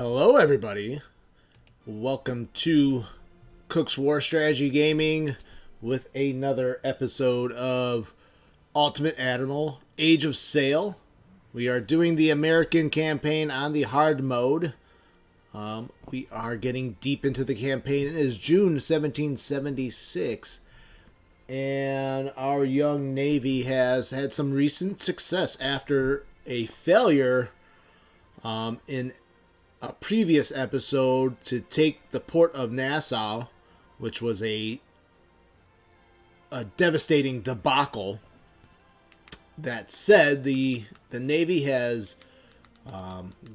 Hello, everybody. Welcome to Cook's War Strategy Gaming with another episode of Ultimate Admiral Age of Sail. We are doing the American campaign on the hard mode. We are getting deep into the campaign. It is June 1776, and our young Navy has had some recent success after a failure in a previous episode to take the port of Nassau, which was a devastating debacle. That said, the Navy has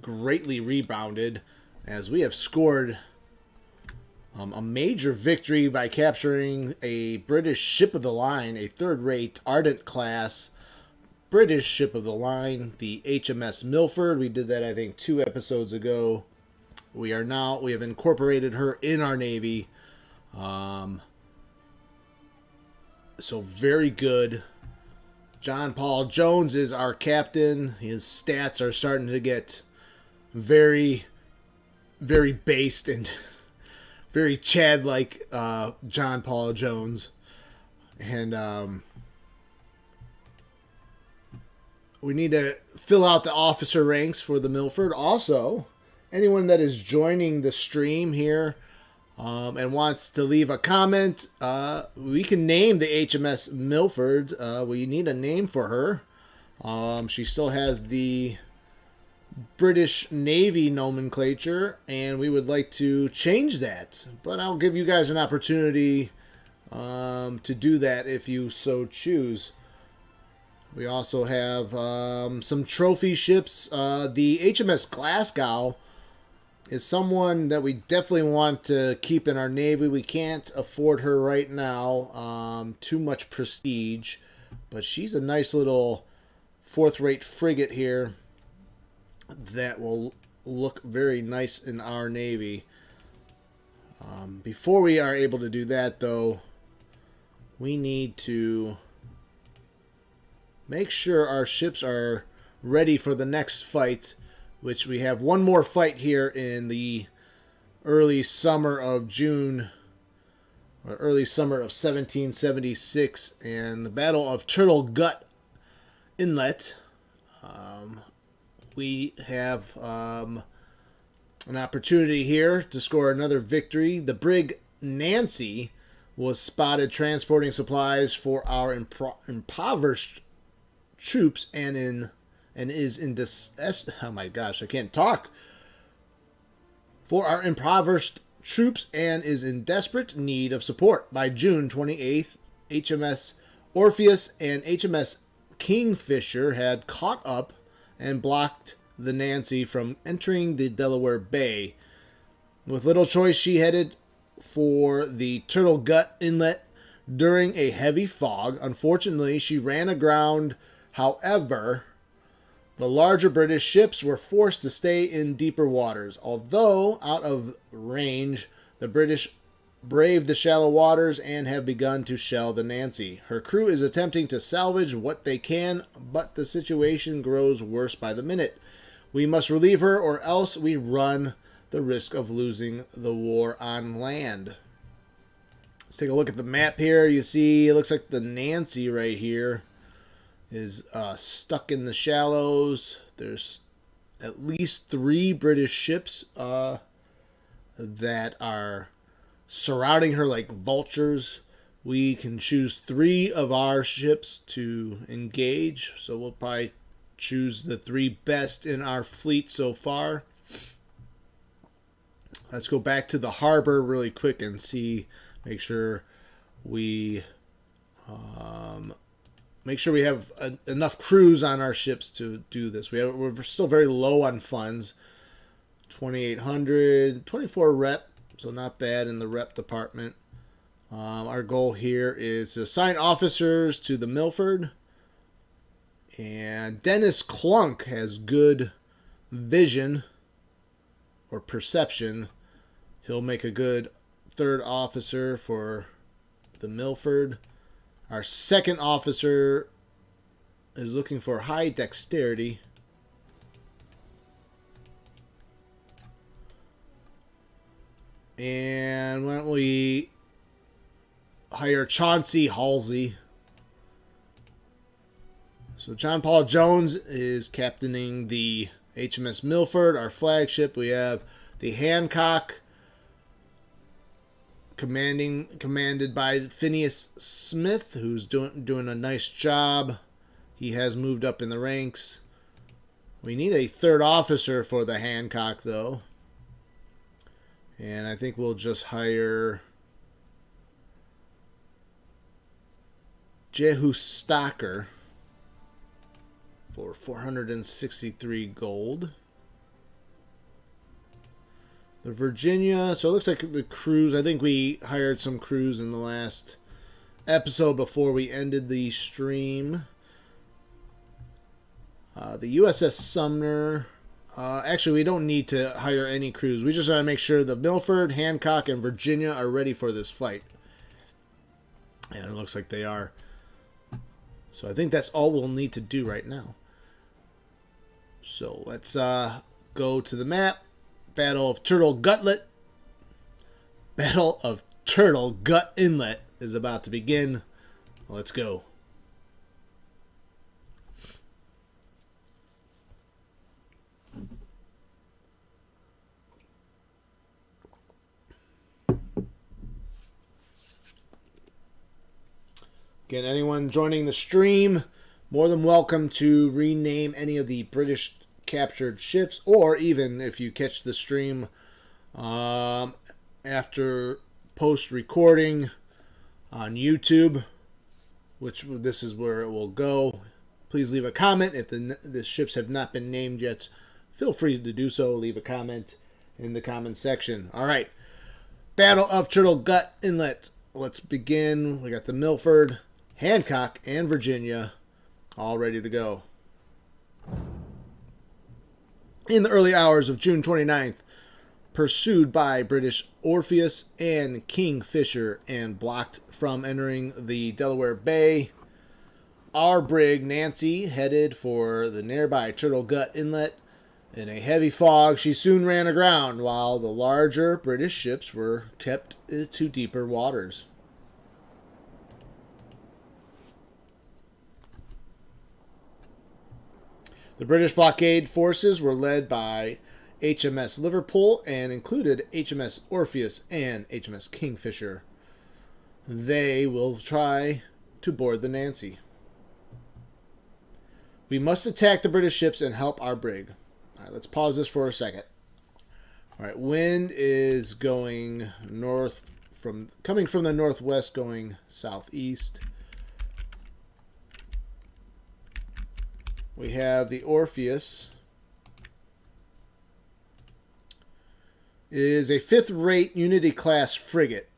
greatly rebounded as we have scored a major victory by capturing a British ship of the line, a third-rate Ardent class British ship of the line, the HMS Milford. We did that, I think, 2 episodes ago. We have incorporated her in our Navy. So very good. John Paul Jones is our captain. His stats are starting to get very, very based and very Chad-like John Paul Jones. And we need to fill out the officer ranks for the Milford. Also, anyone that is joining the stream here and wants to leave a comment, we can name the HMS Milford. We need a name for her. She still has the British Navy nomenclature, and we would like to change that. But I'll give you guys an opportunity to do that if you so choose. We also have some trophy ships. The HMS Glasgow is someone that we definitely want to keep in our Navy. We can't afford her right now. Too much prestige. But she's a nice little fourth-rate frigate here that will look very nice in our Navy. Before we are able to do that, though, we need to make sure our ships are ready for the next fight, which we have one more fight here in the early summer of June, or early summer of 1776, and the Battle of Turtle Gut Inlet. We have an opportunity here to score another victory. The brig Nancy was spotted transporting supplies for our impoverished troops oh my gosh, I can't talk. For our impoverished troops and is in desperate need of support. By June 28th, HMS Orpheus and HMS Kingfisher had caught up and blocked the Nancy from entering the Delaware Bay. With little choice, she headed for the Turtle Gut Inlet during a heavy fog. Unfortunately, she ran aground. However, the larger British ships were forced to stay in deeper waters. Although out of range, the British braved the shallow waters and have begun to shell the Nancy. Her crew is attempting to salvage what they can, but the situation grows worse by the minute. We must relieve her, or else we run the risk of losing the war on land. Let's take a look at the map here. You see, it looks like the Nancy right here is stuck in the shallows. There's at least 3 British ships that are surrounding her like vultures. We can choose 3 of our ships to engage, so we'll probably choose the 3 best in our fleet so far. Let's go back to the harbor really quick and make sure we have enough crews on our ships to do this. We're still very low on funds. 2,800, 24 rep, so not bad in the rep department. Our goal here is to assign officers to the Milford. And Dennis Clunk has good vision or perception. He'll make a good 3rd officer for the Milford. Our 2nd officer is looking for high dexterity. And why don't we hire Chauncey Halsey? So John Paul Jones is captaining the HMS Milford, our flagship. We have the Hancock commanded by Phineas Smith, who's doing a nice job. He has moved up in the ranks. We need a third officer for the Hancock, though. And I think we'll just hire Jehu Stocker for 463 gold. The Virginia, so it looks like the crews, I think we hired some crews in the last episode before we ended the stream. The USS Sumner, actually we don't need to hire any crews. We just want to make sure the Milford, Hancock, and Virginia are ready for this fight. And it looks like they are. So I think that's all we'll need to do right now. So let's go to the map. Battle of Turtle Gutlet. Battle of Turtle Gut Inlet is about to begin. Let's go. Again, anyone joining the stream, more than welcome to rename any of the British captured ships, or even if you catch the stream after post recording on YouTube, which this is where it will go. Please leave a comment. If the ships have not been named yet, feel free to do so. Leave a comment in the comment section. All right, Battle of Turtle Gut Inlet. Let's begin. We got the Milford, Hancock, and Virginia all ready to go. In the early hours of June 29th, pursued by British Orpheus and Kingfisher and blocked from entering the Delaware Bay, our brig Nancy headed for the nearby Turtle Gut Inlet. In a heavy fog, she soon ran aground, while the larger British ships were kept to deeper waters. The British blockade forces were led by HMS Liverpool and included HMS Orpheus and HMS Kingfisher. They will try to board the Nancy. We must attack the British ships and help our brig. All right, let's pause this for a second. All right, wind is going coming from the northwest, going southeast. We have the Orpheus. It is a fifth-rate Unity-class frigate.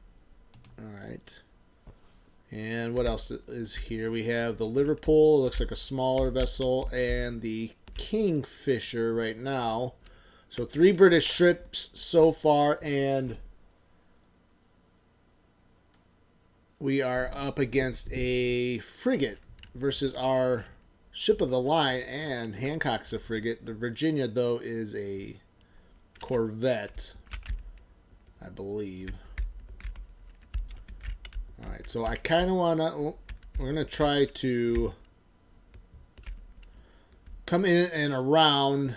All right. And what else is here? We have the Liverpool. It looks like a smaller vessel. And the Kingfisher right now. So 3 British ships so far. And we are up against a frigate versus our ship of the line, and Hancock's a frigate. The Virginia, though, is a corvette, I believe. All right, so I kind of want to... We're going to try to come in and around.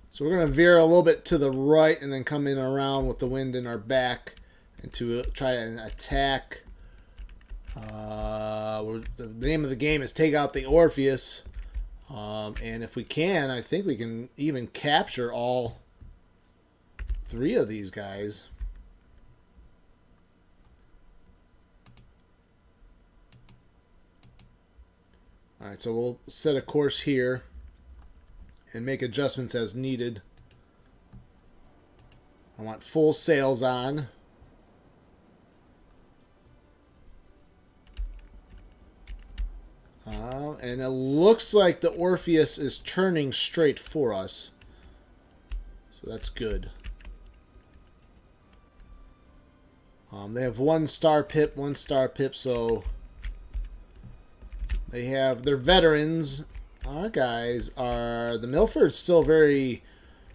So we're going to veer a little bit to the right and then come in around with the wind in our back and to try and attack. The name of the game is take out the Orpheus. And if we can, I think we can even capture all 3 of these guys. All right, so we'll set a course here and make adjustments as needed. I want full sails on. And it looks like the Orpheus is turning straight for us. So that's good. They have 1 star pip, so they have their veterans. Our guys are... The Milford's still very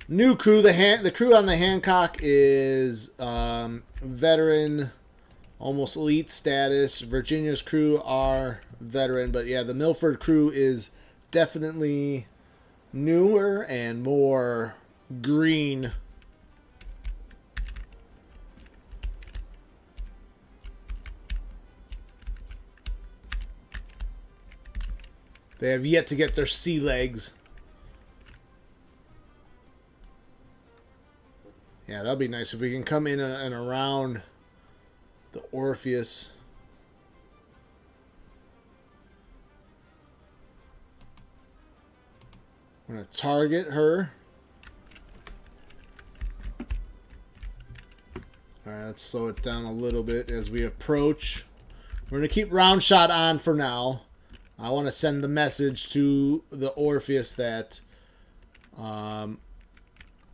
New crew. The crew on the Hancock is veteran, almost elite status. Virginia's crew are veteran, but yeah, the Milford crew is definitely newer and more green. They have yet to get their sea legs. Yeah, that'll be nice if we can come in and around the Orpheus. I'm going to target her. Alright, let's slow it down a little bit as we approach. We're going to keep round shot on for now. I want to send the message to the Orpheus that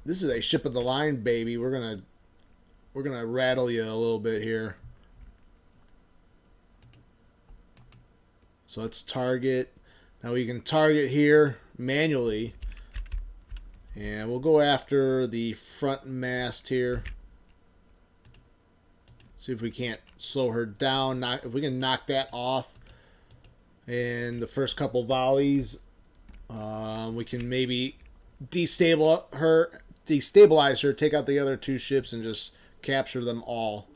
this is a ship of the line, baby. We're gonna rattle you a little bit here. So let's target. Now we can target here manually, and we'll go after the front mast here. See if we can't slow her down. If we can knock that off. In the first couple volleys, we can maybe destabilize her, take out the other two ships, and just capture them all.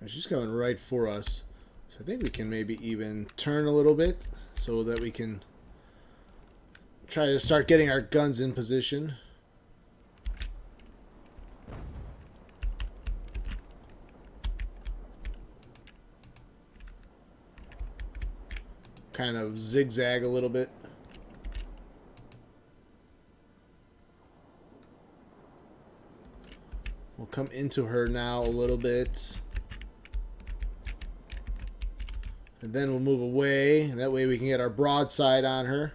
She's coming right for us. So I think we can maybe even turn a little bit so that we can try to start getting our guns in position. Kind of zigzag a little bit. We'll come into her now a little bit. And then we'll move away. That way we can get our broadside on her.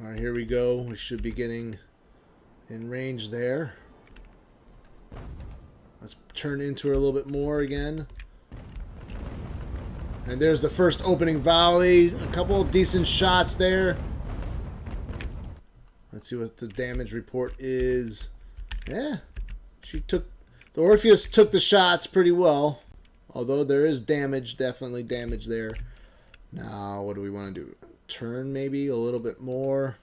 Alright, here we go. We should be getting in range there. Let's turn into her a little bit more again. And there's the first opening volley. A couple of decent shots there. Let's see what the damage report is. Yeah, the Orpheus took the shots pretty well. Although there is damage, definitely damage there. Now, what do we want to do? Turn maybe a little bit more.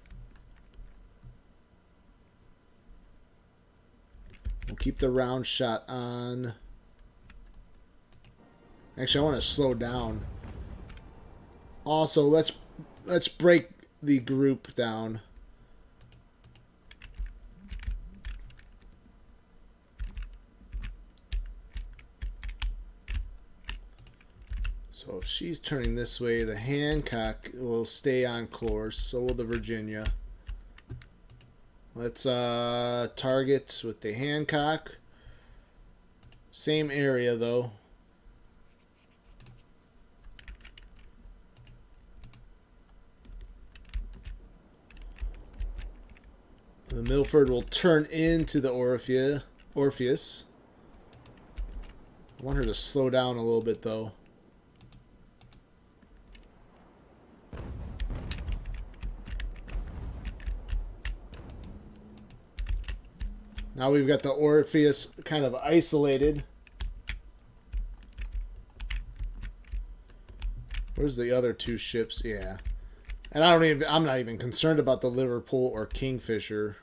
We'll keep the round shot on. Actually, I want to slow down. Also, let's break the group down. So if she's turning this way, the Hancock will stay on course. So will the Virginia. Let's target with the Hancock. Same area though. The Milford will turn into the Orpheus. I want her to slow down a little bit though. Now we've got the Orpheus kind of isolated. Where's the other two ships? Yeah. And I'm not even concerned about the Liverpool or Kingfisher.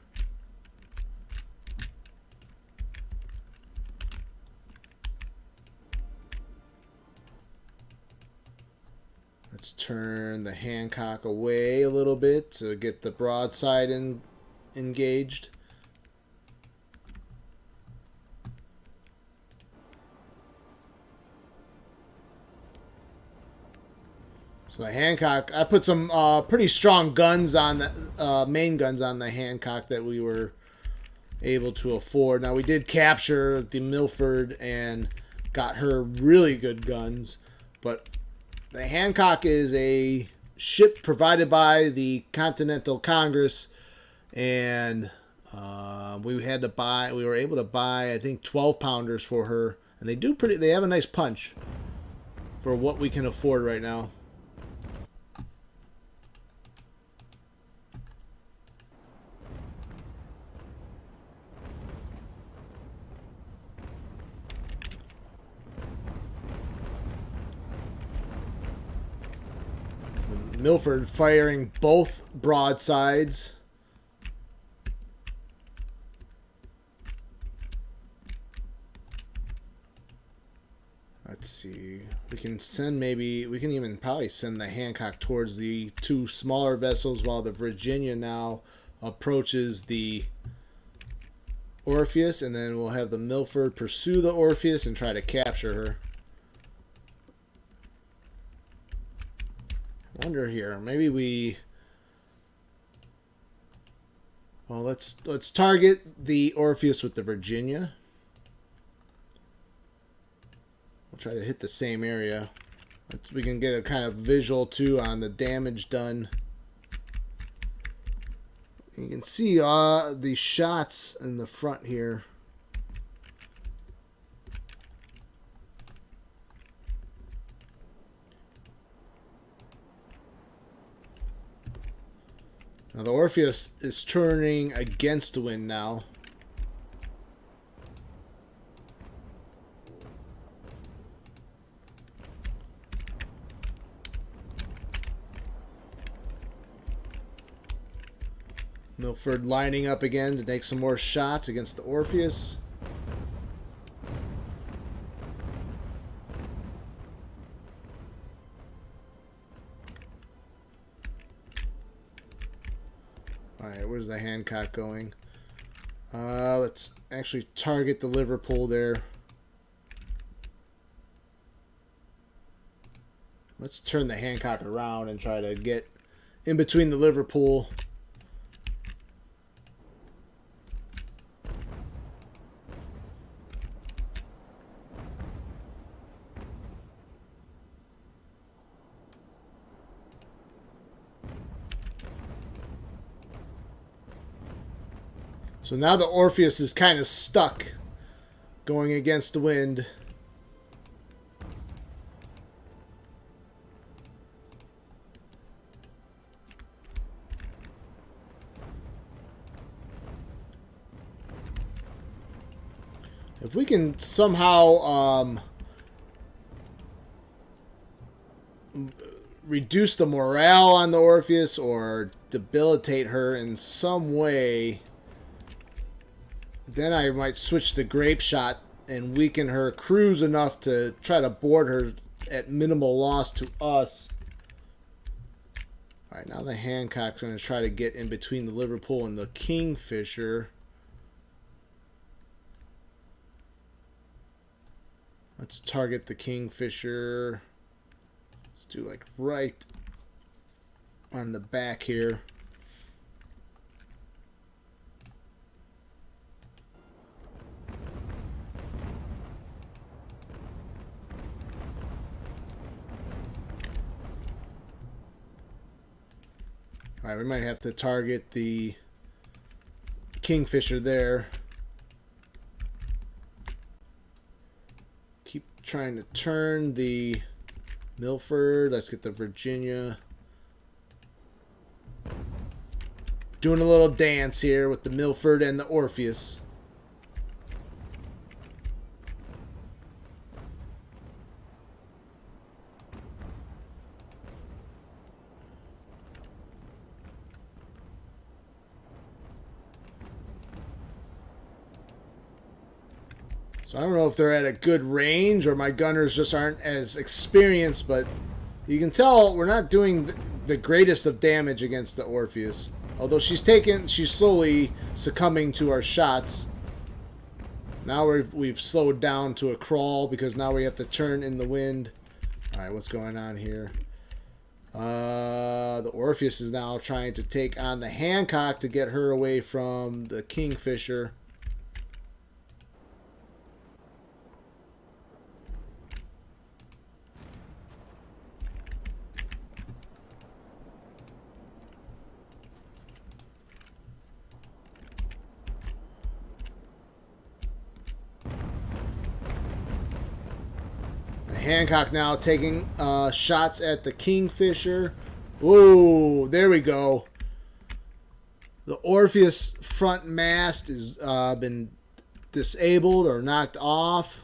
Let's turn the Hancock away a little bit to get the broadside engaged. So the Hancock, I put some pretty strong guns on the main guns on the Hancock that we were able to afford. Now we did capture the Milford and got her really good guns, but the Hancock is a ship provided by the Continental Congress, and we were able to buy, I think, 12-pounders for her, and they have a nice punch for what we can afford right now. Milford firing both broadsides. Let's see. We can even probably send the Hancock towards the two smaller vessels while the Virginia now approaches the Orpheus, and then we'll have the Milford pursue the Orpheus and try to capture her. I wonder here, maybe let's target the Orpheus with the Virginia. We'll try to hit the same area. We can get a kind of visual too on the damage done. You can see the shots in the front here. Now the Orpheus is turning against the wind now. Milford lining up again to take some more shots against the Orpheus. Alright, where's the Hancock going? Let's actually target the Liverpool there. Let's turn the Hancock around and try to get in between the Liverpool. So now the Orpheus is kind of stuck going against the wind. If we can somehow reduce the morale on the Orpheus or debilitate her in some way, then I might switch to grape shot and weaken her crews enough to try to board her at minimal loss to us. Alright, now the Hancock's going to try to get in between the Liverpool and the Kingfisher. Let's target the Kingfisher. Let's do like right on the back here. Alright, we might have to target the Kingfisher there. Keep trying to turn the Milford. Let's get the Virginia. Doing a little dance here with the Milford and the Orpheus. So I don't know if they're at a good range or my gunners just aren't as experienced, but you can tell we're not doing the greatest of damage against the Orpheus. Although she's slowly succumbing to our shots. Now we've slowed down to a crawl because now we have to turn in the wind. Alright, what's going on here? The Orpheus is now trying to take on the Hancock to get her away from the Kingfisher. Hancock now taking shots at the Kingfisher. Whoa, there we go. The Orpheus front mast has been disabled or knocked off.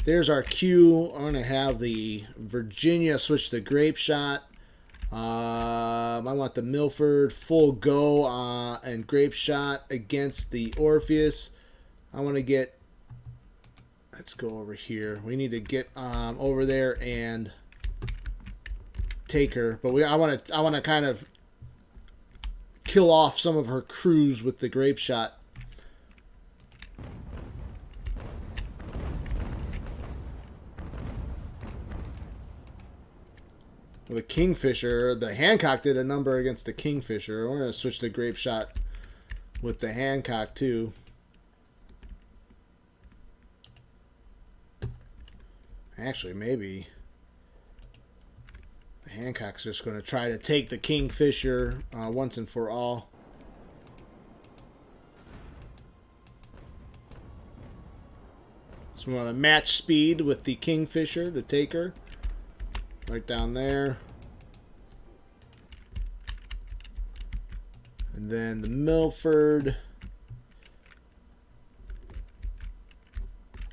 There's our cue. I'm going to have the Virginia switch to grape shot. I want the Milford full go and grape shot against the Orpheus. I want to get, let's go over here. We need to get over there and take her. But I want to kind of kill off some of her crews with the grape shot. The Kingfisher, the Hancock did a number against the Kingfisher. We're going to switch the grape shot with the Hancock too. Actually, maybe the Hancock's just going to try to take the Kingfisher once and for all. So we want to match speed with the Kingfisher to take her. Right down there. And then the Milford.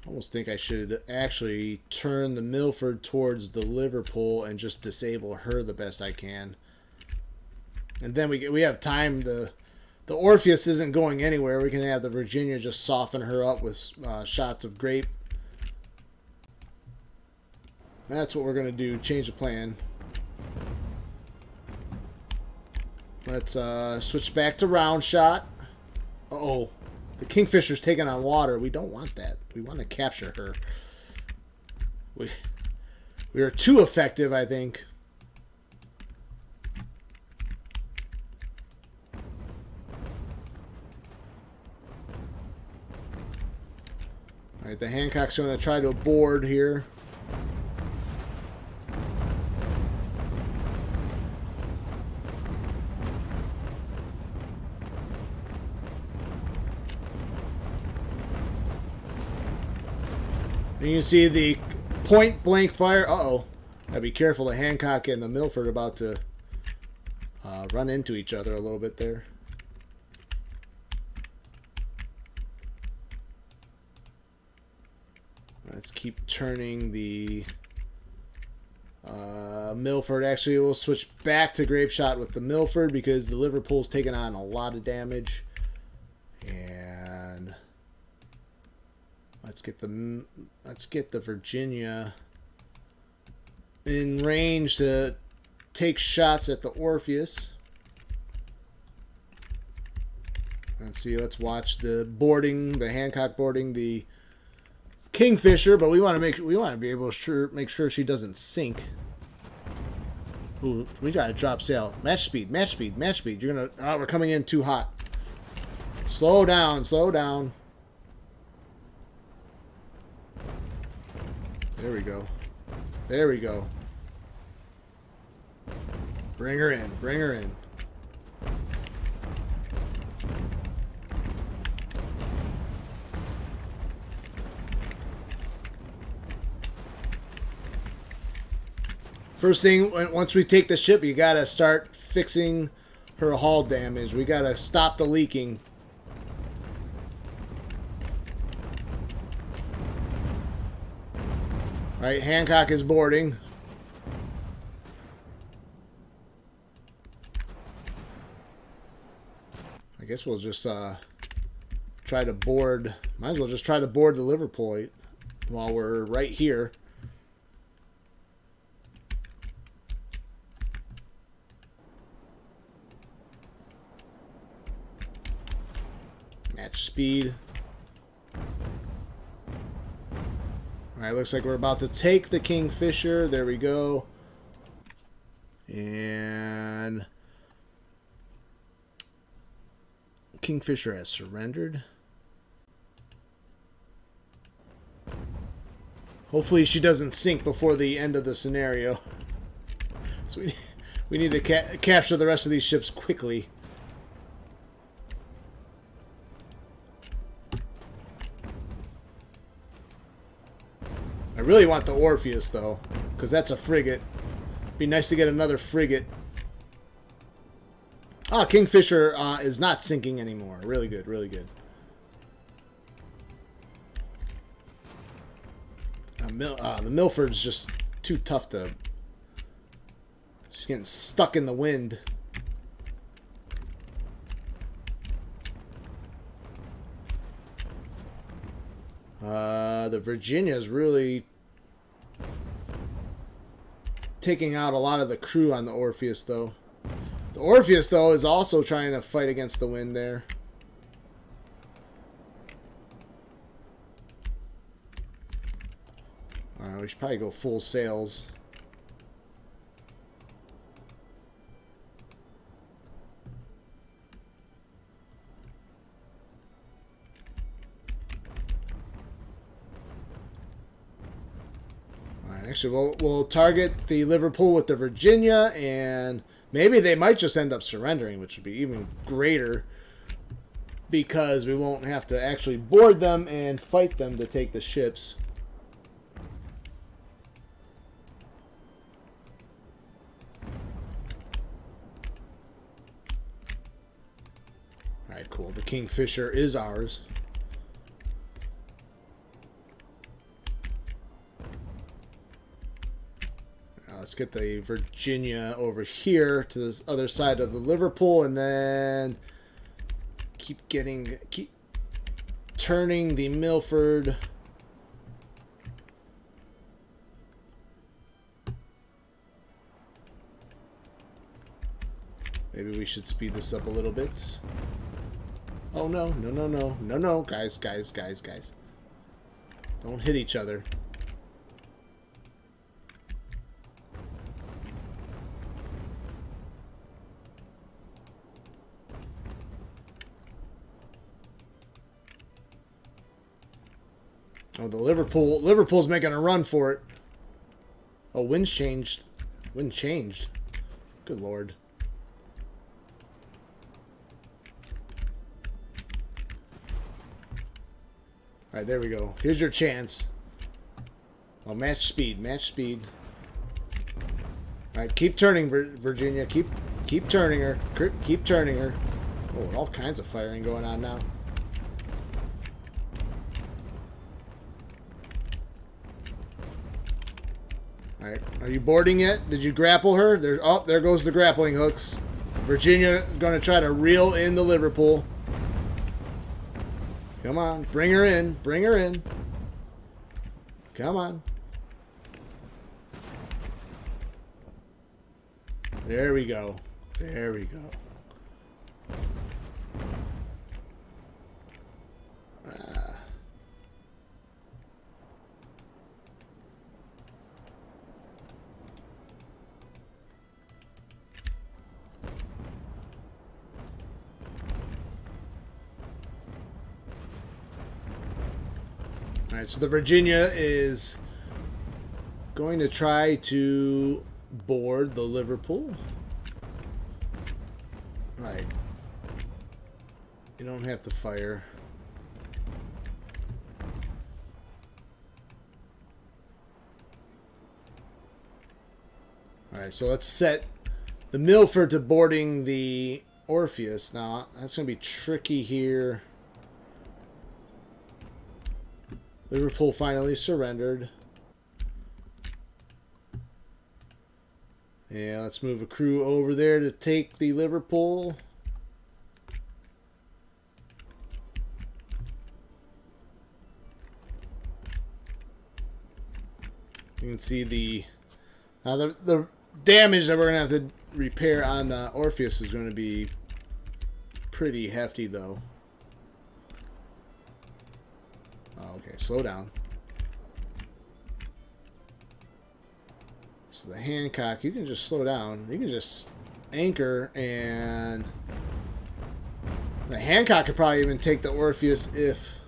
I almost think I should actually turn the Milford towards the Liverpool and just disable her the best I can. And then we have time. The Orpheus isn't going anywhere. We can have the Virginia just soften her up with shots of grape. That's what we're going to do. Change the plan. Let's switch back to round shot. Uh-oh. The Kingfisher's taking on water. We don't want that. We want to capture her. We are too effective, I think. All right, the Hancock's going to try to board here. And you can see the point blank fire. Uh-oh. Gotta be careful. The Hancock and the Milford are about to run into each other a little bit there. Let's keep turning the Milford. Actually, we'll switch back to grape shot with the Milford because the Liverpool's taking on a lot of damage. And let's get the Virginia in range to take shots at the Orpheus. Let's see. Let's watch the boarding, the Hancock boarding the Kingfisher, but we want to be able to make sure she doesn't sink. Ooh, we gotta drop sail. Match speed, match speed, match speed. You're gonna. Oh, we're coming in too hot. Slow down, slow down. There we go. There we go. Bring her in. Bring her in. First thing, once we take the ship, you gotta start fixing her hull damage. We gotta stop the leaking. All right, Hancock is boarding. I guess we'll just try to board. Might as well just try to board the Liverpool while we're right here. Match speed. Alright, looks like we're about to take the Kingfisher. There we go. And Kingfisher has surrendered. Hopefully she doesn't sink before the end of the scenario. So we need to capture the rest of these ships quickly. I really want the Orpheus, though, because that's a frigate. Be nice to get another frigate. Ah, Kingfisher is not sinking anymore. Really good, really good. The Milford's just too tough to... She's getting stuck in the wind. The Virginia's really taking out a lot of the crew on the Orpheus, though. The Orpheus, though, is also trying to fight against the wind there. Alright, we should probably go full sails. Actually, we'll target the Liverpool with the Virginia, and maybe they might just end up surrendering, which would be even greater, because we won't have to actually board them and fight them to take the ships. Alright, cool. The Kingfisher is ours. Let's get the Virginia over here to the other side of the Liverpool, and then keep turning the Milford. Maybe we should speed this up a little bit. Oh no, no, no, no, no, no, guys. Don't hit each other. Oh, the Liverpool's making a run for it. Oh, wind's changed. Wind changed. Good lord. Alright, there we go. Here's your chance. Oh, match speed. Match speed. Alright, keep turning, Virginia. Keep turning her. Keep turning her. Oh, all kinds of firing going on now. Alright, are you boarding yet? Did you grapple her? There goes the grappling hooks. Virginia going to try to reel in the Liverpool. Come on, bring her in. Bring her in. Come on. There we go. There we go. Alright, so the Virginia is going to try to board the Liverpool. Alright. You don't have to fire. Alright, so let's set the Milford to boarding the Orpheus. Now, that's going to be tricky here. Liverpool finally surrendered. Yeah, let's move a crew over there to take the Liverpool. You can see the damage that we're going to have to repair on the Orpheus is going to be pretty hefty, though. Okay, slow down. So the Hancock, you can just slow down. You can just anchor, and the Hancock could probably even take the Orpheus if...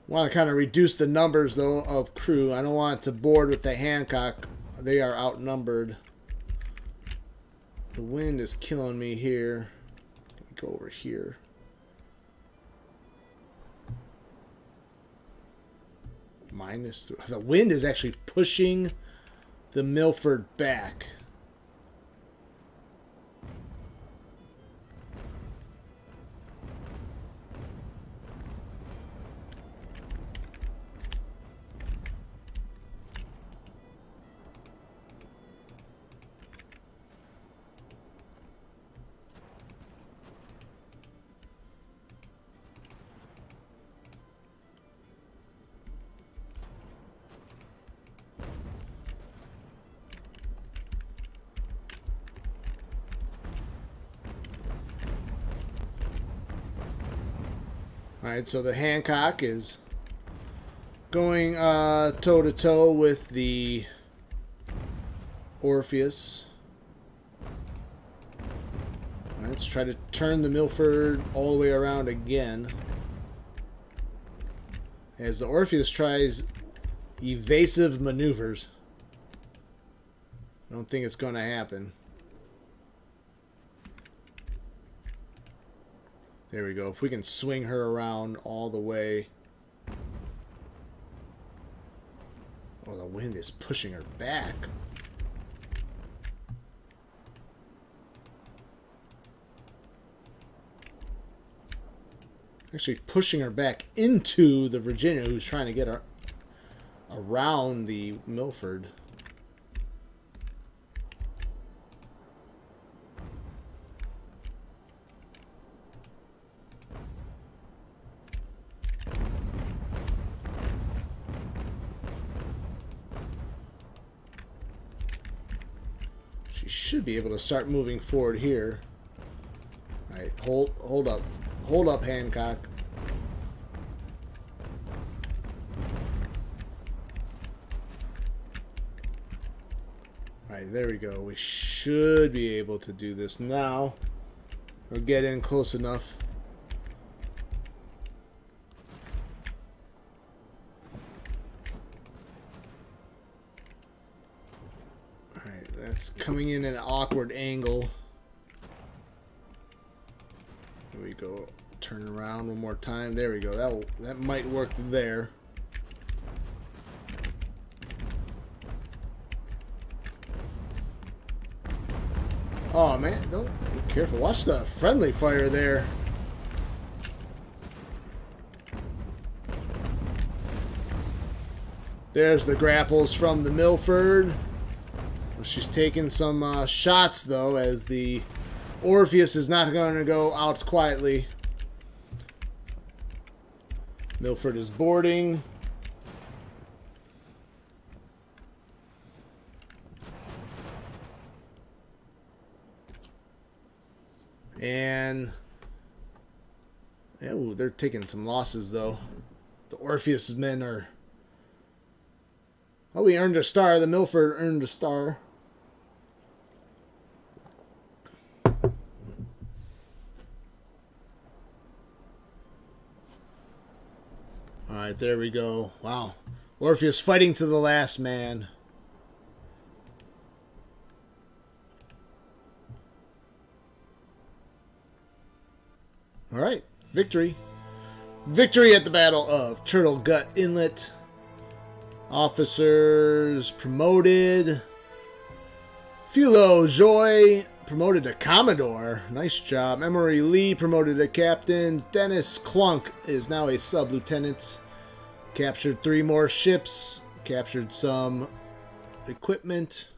Want to kind of reduce the numbers, though, of crew. I don't want it to board with the Hancock. They are outnumbered. The wind is killing me here. Let me go over here. -3. The wind is actually pushing the Milford back. Alright, so the Hancock is going toe-to-toe with the Orpheus. Right, let's try to turn the Milford all the way around again. As the Orpheus tries evasive maneuvers. I don't think it's going to happen. There we go. If we can swing her around all the way. Oh, the wind is pushing her back. Actually pushing her back into the Virginia, who's trying to get her around the Milford. She should be able to start moving forward here. All right, hold up. Hold up, Hancock. Alright, there we go. We should be able to do this now. Or get in close enough. Alright, that's coming in at an awkward angle. There we go. Turn around one more time. There we go. That might work there. Oh man, don't be careful. Watch the friendly fire there. There's the grapples from the Milford. She's taking some shots though, as the Orpheus is not going to go out quietly. Milford is boarding. And yeah, they're taking some losses though. The Orpheus men are... Oh, we earned a star. The Milford earned a star. Alright, there we go. Wow. Orpheus fighting to the last man. Alright, victory. Victory at the Battle of Turtle Gut Inlet. Officers promoted. Philo Joy promoted to Commodore. Nice job. Emery Lee promoted to Captain. Dennis Clunk is now a sub-lieutenant. Captured 3 more ships. Captured some equipment.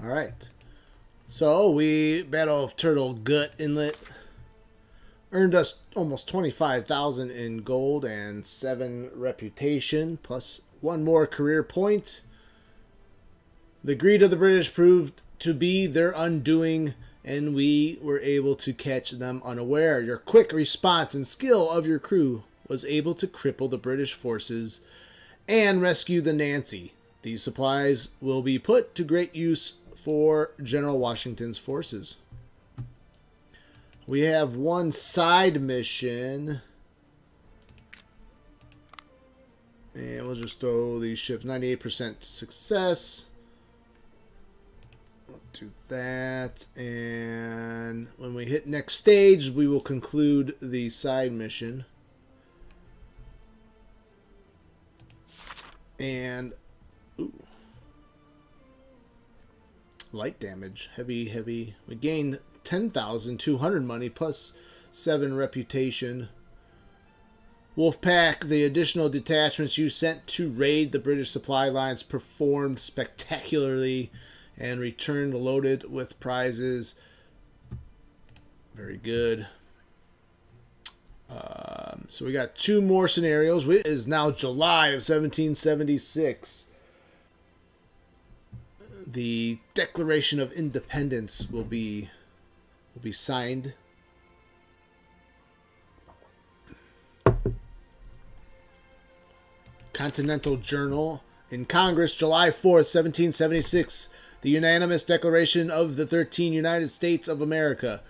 Alright. So, Battle of Turtle Gut Inlet. earned us almost 25,000 in gold and 7 reputation, plus 1 more career point. The greed of the British proved to be their undoing, and we were able to catch them unaware. Your quick response and skill of your crew was able to cripple the British forces and rescue the Nancy. These supplies will be put to great use for General Washington's forces. We have one side mission. And we'll just throw these ships. 98% success. We'll do that. And when we hit next stage, we will conclude the side mission. And ooh, light damage. Heavy. We gained 10,200 money plus 7 reputation. Wolfpack, the additional detachments you sent to raid the British supply lines performed spectacularly and returned loaded with prizes. Very good. So we got 2 more scenarios. It is now July of 1776. The Declaration of Independence will be signed. Continental Journal. In Congress, July 4th, 1776, the unanimous declaration of the 13 United States of America.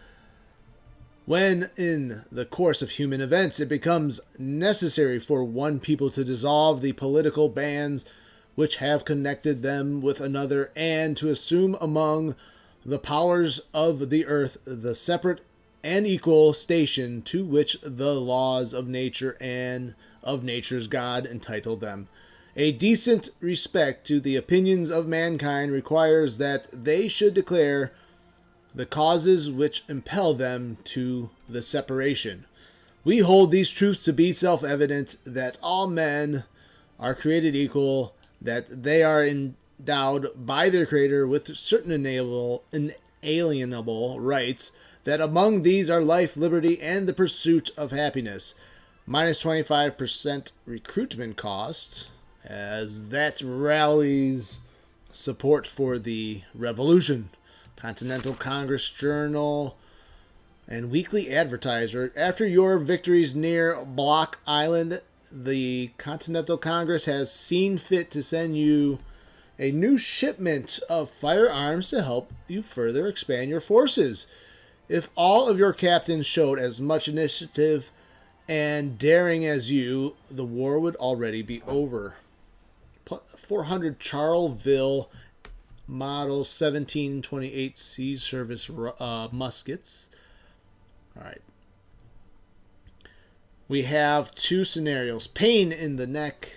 When, in the course of human events, it becomes necessary for one people to dissolve the political bands which have connected them with another, and to assume among the powers of the earth the separate and equal station to which the laws of nature and of nature's God entitle them. A decent respect to the opinions of mankind requires that they should declare the causes which impel them to the separation. We hold these truths to be self-evident, that all men are created equal, that they are endowed by their Creator with certain inalienable rights, that among these are life, liberty, and the pursuit of happiness. Minus 25% recruitment costs, as that rallies support for the revolution. Continental Congress Journal and Weekly Advertiser. After your victories near Block Island, the Continental Congress has seen fit to send you a new shipment of firearms to help you further expand your forces. If all of your captains showed as much initiative and daring as you, the war would already be over. 400 Charleville Model 1728 Sea Service muskets. All right. We have 2 scenarios. Pain in the neck.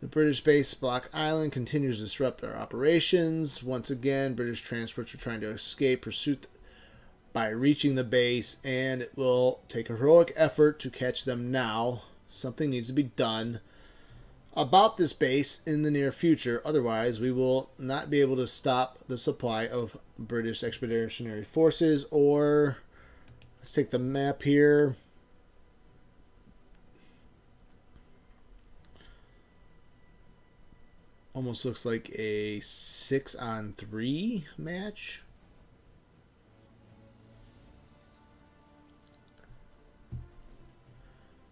The British base Block Island continues to disrupt our operations. Once again, British transports are trying to escape pursuit by reaching the base, and it will take a heroic effort to catch them now. Something needs to be done about this base in the near future. Otherwise, we will not be able to stop the supply of British Expeditionary Forces. Or, let's take the map here. Almost looks like a 6-on-3 match.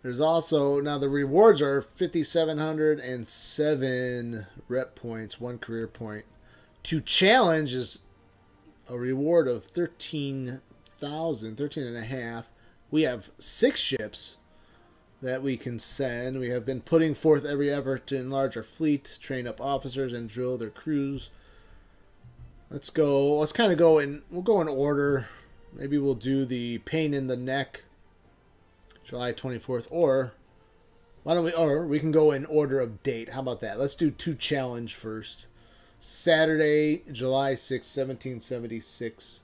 There's also, now the rewards are 5,707 rep points, 1 career point. To challenge is a reward of 13,000, 13 and a half. We have 6 ships that we can send. We have been putting forth every effort to enlarge our fleet, train up officers, and drill their crews. Let's go, we'll go in order. Maybe we'll do the pain in the neck. July 24th, or we can go in order of date. How about that? Let's do 2 challenge first. Saturday, July 6th, 1776.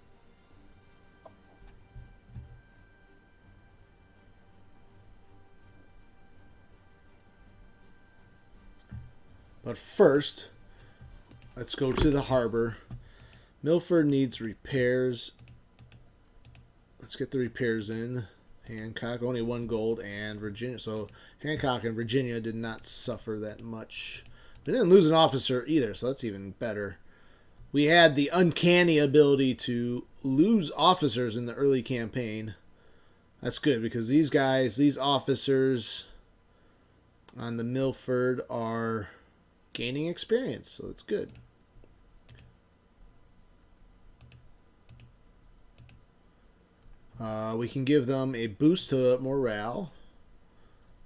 But first, let's go to the harbor. Milford needs repairs. Let's get the repairs in. Hancock, only 1 gold, and Virginia. So Hancock and Virginia did not suffer that much. We didn't lose an officer either, so that's even better. We had the uncanny ability to lose officers in the early campaign. That's good, because these guys, these officers on the Milford are gaining experience, so it's good. We can give them a boost to morale.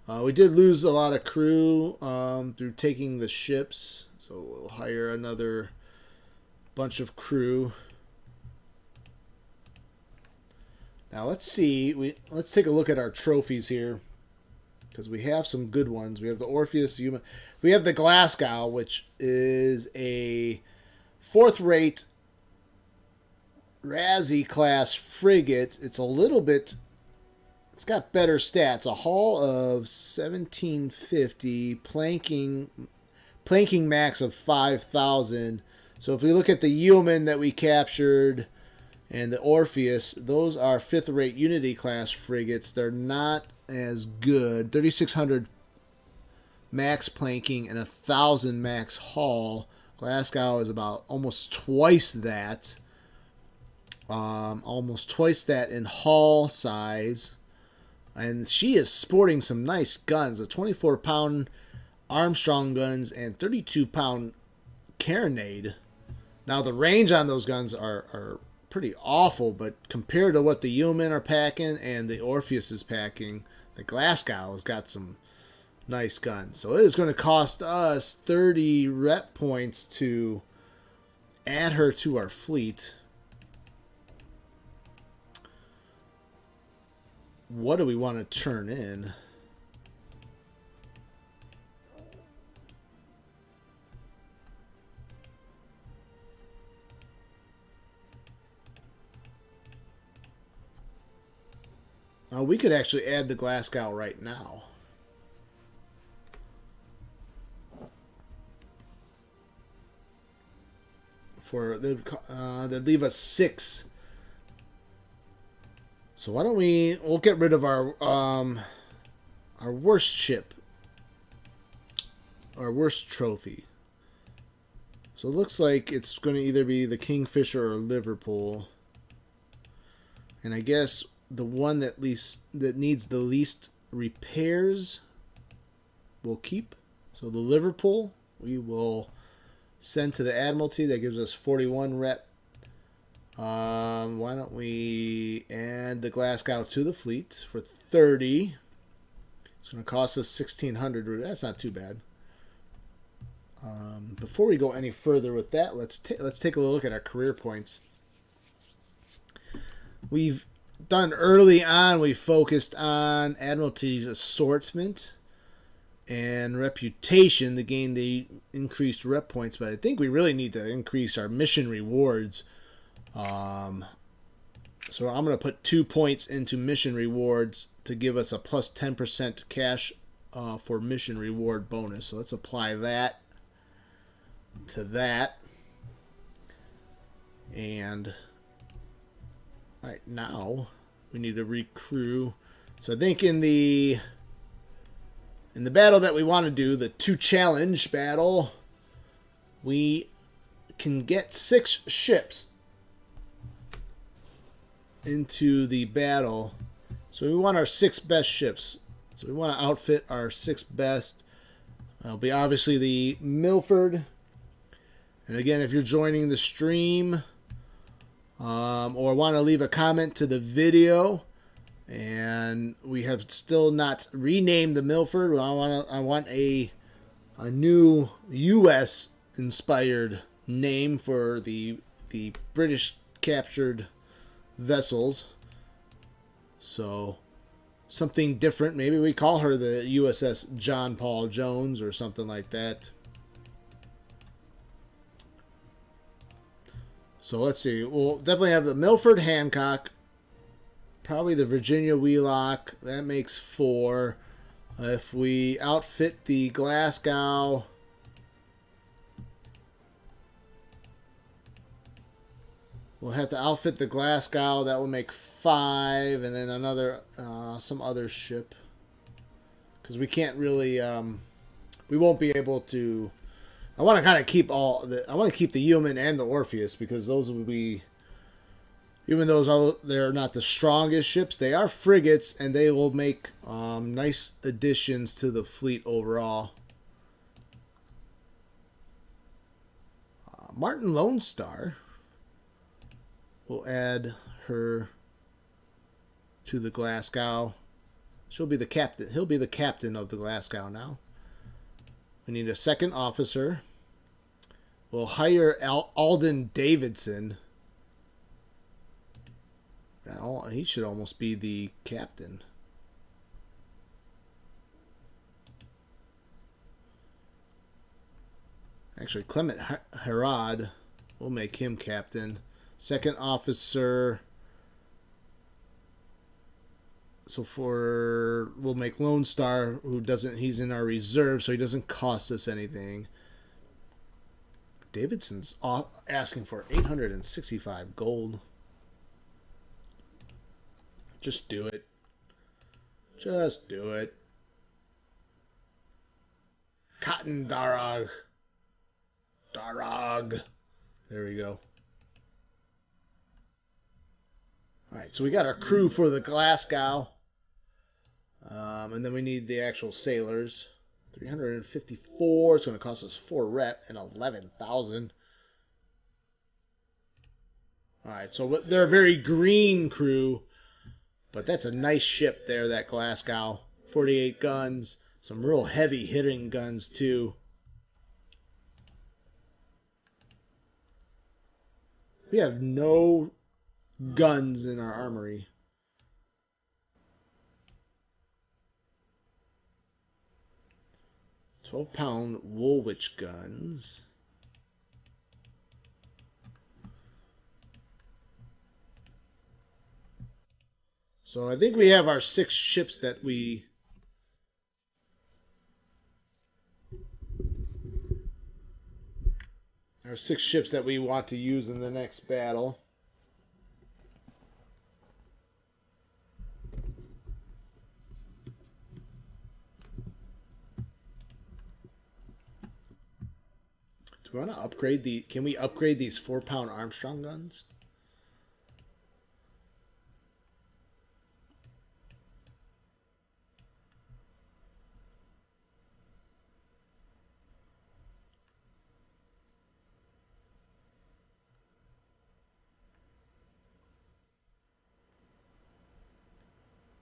We did lose a lot of crew through taking the ships, so we'll hire another bunch of crew. Now let's see. Let's take a look at our trophies here, because we have some good ones. We have the Orpheus. We have the Glasgow, which is a 4th-rate Razzie class frigate. It's a little bit, it's got better stats. A hull of 1750, planking max of 5,000. So if we look at the Yeoman that we captured and the Orpheus, those are 5th-rate Unity class frigates. They're not as good. 3,600 max planking and 1,000 max hull. Glasgow is about almost twice that. Almost twice that in hull size. And she is sporting some nice guns. A 24-pound Armstrong guns and 32-pound carronade. Now, the range on those guns are pretty awful, but compared to what the Yeomen are packing and the Orpheus is packing, the Glasgow has got some nice guns. So it is going to cost us 30 rep points to add her to our fleet. What do we want to turn in? We could actually add the Glasgow right now. They'd leave us 6. So why don't we'll get rid of our worst ship, our worst trophy. So it looks like it's going to either be the Kingfisher or Liverpool. And I guess the one that needs the least repairs we'll keep. So the Liverpool we will send to the Admiralty. That gives us 41 rep. Why don't we add the Glasgow to the fleet for 30? It's going to cost us 1,600. That's not too bad. Before we go any further with that, let's take a look at our career points. We've done early on. We focused on Admiralty's assortment and reputation to gain the increased rep points, but I think we really need to increase our mission rewards. So I'm going to put 2 points into mission rewards to give us a plus 10% cash for mission reward bonus. So let's apply that to that. And right now we need to recrew. So I think in the battle that we want to do, the 2 challenge battle, we can get 6 ships into the battle. So we want our 6 best ships. So we want to outfit our 6 best. That'll be obviously the Milford. And again, if you're joining the stream or want to leave a comment to the video, and we have still not renamed the Milford, I want a new U.S. inspired name for the British captured vessels. So something different. Maybe we call her the USS John Paul Jones or something like that. So let's see. We'll definitely have the Milford Hancock. Probably the Virginia Wheelock. That makes 4. If we outfit the Glasgow, We'll have to outfit the Glasgow. That will make 5, and then another, some other ship. Because we can't really, we won't be able to. I want to kind of keep I want to keep the Yeoman and the Orpheus because those will be, even though they're not the strongest ships, they are frigates and they will make nice additions to the fleet overall. Martin Lone Star. We'll add her to the Glasgow. She'll be the captain. He'll be the captain of the Glasgow now. We need a second officer. We'll hire Alden Davidson. Now, he should almost be the captain. Actually, Clement Herod, we'll make him captain. Second officer. So we'll make Lone Star, he's in our reserve, so he doesn't cost us anything. Davidson's asking for 865 gold. Just do it. Just do it. Cotton Darag. Darag. There we go. Alright, so we got our crew for the Glasgow. And then we need the actual sailors. 354. It's going to cost us 4 rep and 11,000. Alright, so they're a very green crew. But that's a nice ship there, that Glasgow. 48 guns. Some real heavy hitting guns, too. We have no guns in our armory. 12-pound Woolwich guns. So I think we have our 6 ships that we... Our 6 ships that we want to use in the next battle. Do we want to upgrade the... Can we upgrade these 4-pound Armstrong guns?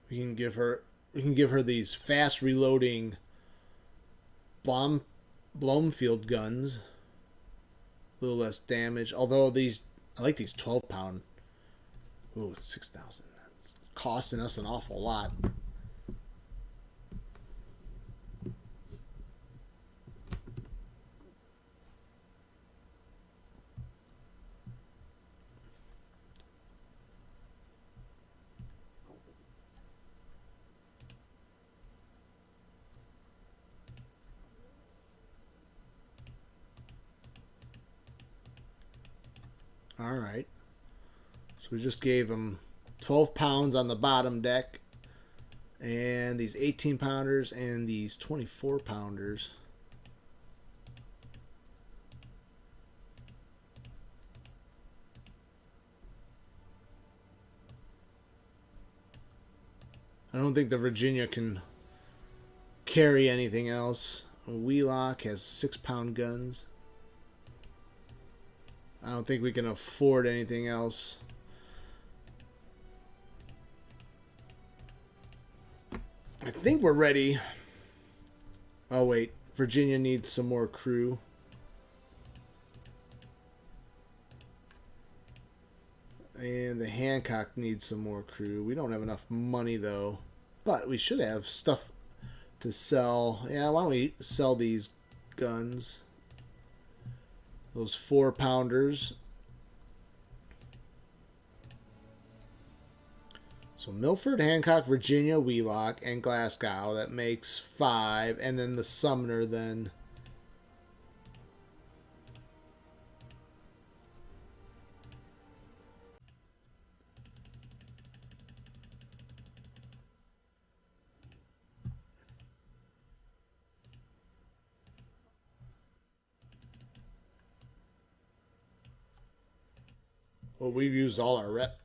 We can give her these fast reloading Blomfield guns. A little less damage. Although these, I like these 12-pound. Ooh, 6,000. That's costing us an awful lot. All right. So we just gave them 12 pounds on the bottom deck. And these 18-pounders and these 24-pounders. I don't think the Virginia can carry anything else. Wheelock has 6-pound guns. I don't think we can afford anything else. I think we're ready. Oh, wait. Virginia needs some more crew. And the Hancock needs some more crew. We don't have enough money, though. But we should have stuff to sell. Yeah, why don't we sell these guns? Those 4-pounders. So Milford, Hancock, Virginia, Wheelock, and Glasgow. That makes 5. And then the Sumner then. Well, we've used all our rep.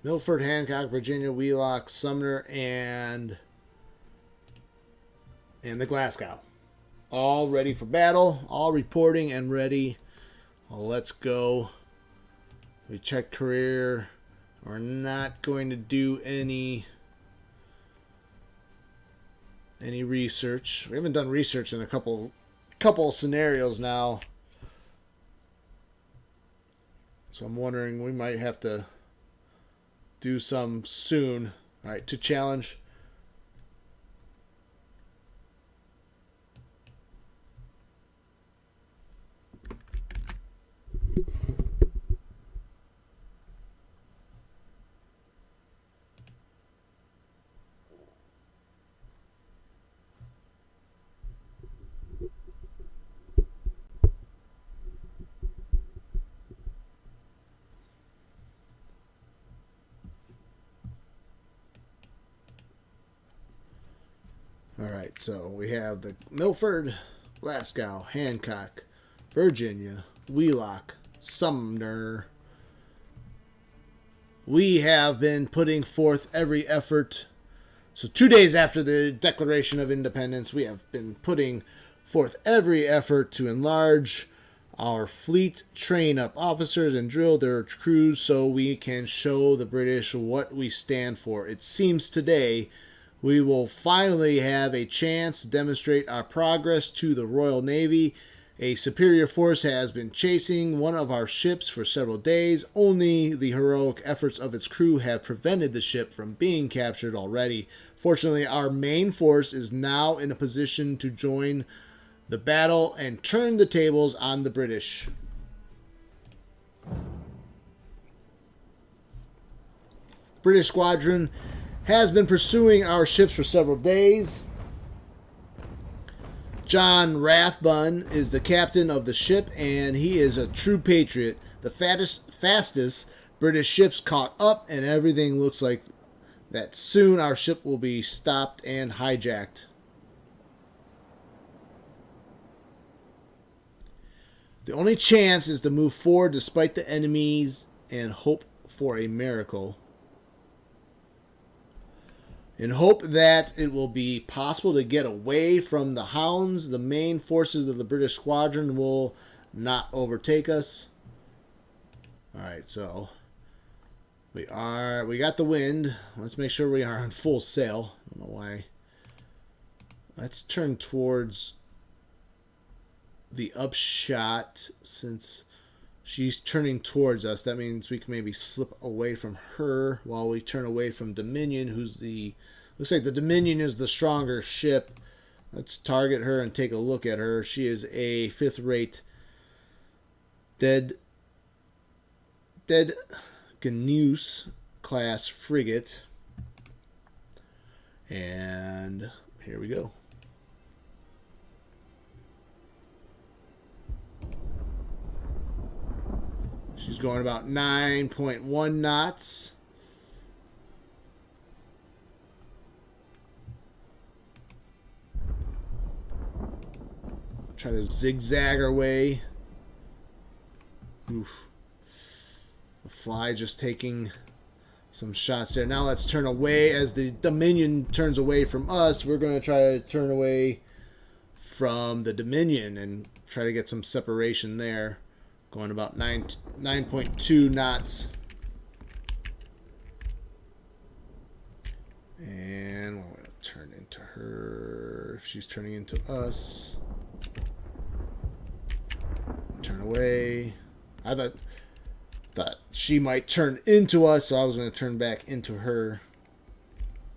Milford, Hancock, Virginia, Wheelock, Sumner, and the Glasgow. All ready for battle. All reporting and ready. Well, let's go. We check career. We're not going to do any research. We haven't done research in a couple scenarios now. So I'm wondering we might have to do some soon. All right, to challenge. All right, so we have the Milford, Glasgow, Hancock, Virginia, Wheelock, Sumner. We have been putting forth every effort. So 2 days after the Declaration of Independence, we have been putting forth every effort to enlarge our fleet, train up officers, and drill their crews so we can show the British what we stand for. It seems today we will finally have a chance to demonstrate our progress to the Royal Navy. A superior force has been chasing one of our ships for several days. Only the heroic efforts of its crew have prevented the ship from being captured already. Fortunately, our main force is now in a position to join the battle and turn the tables on the British. British squadron has been pursuing our ships for several days. John Rathbun is the captain of the ship, and he is a true patriot. The fastest British ships caught up, and everything looks like that soon our ship will be stopped and hijacked. The only chance is to move forward despite the enemies and hope for a miracle. In hope that it will be possible to get away from the hounds, the main forces of the British squadron will not overtake us. Alright, so we got the wind. Let's make sure we are on full sail. I don't know why. Let's turn towards the upshot since she's turning towards us. That means we can maybe slip away from her while we turn away from Dominion, who's the... Looks like the Dominion is the stronger ship. Let's target her and take a look at her. She is a fifth-rate dead Gneus class frigate. And here we go. She's going about 9.1 knots. Try to zigzag our way. Oof. The fly just taking some shots there. Now let's turn away. As the Dominion turns away from us, we're going to try to turn away from the Dominion and try to get some separation there. Going about 9.2 knots. And we're going to turn into her. If she's turning into us. Turn away. I thought she might turn into us, so I was going to turn back into her.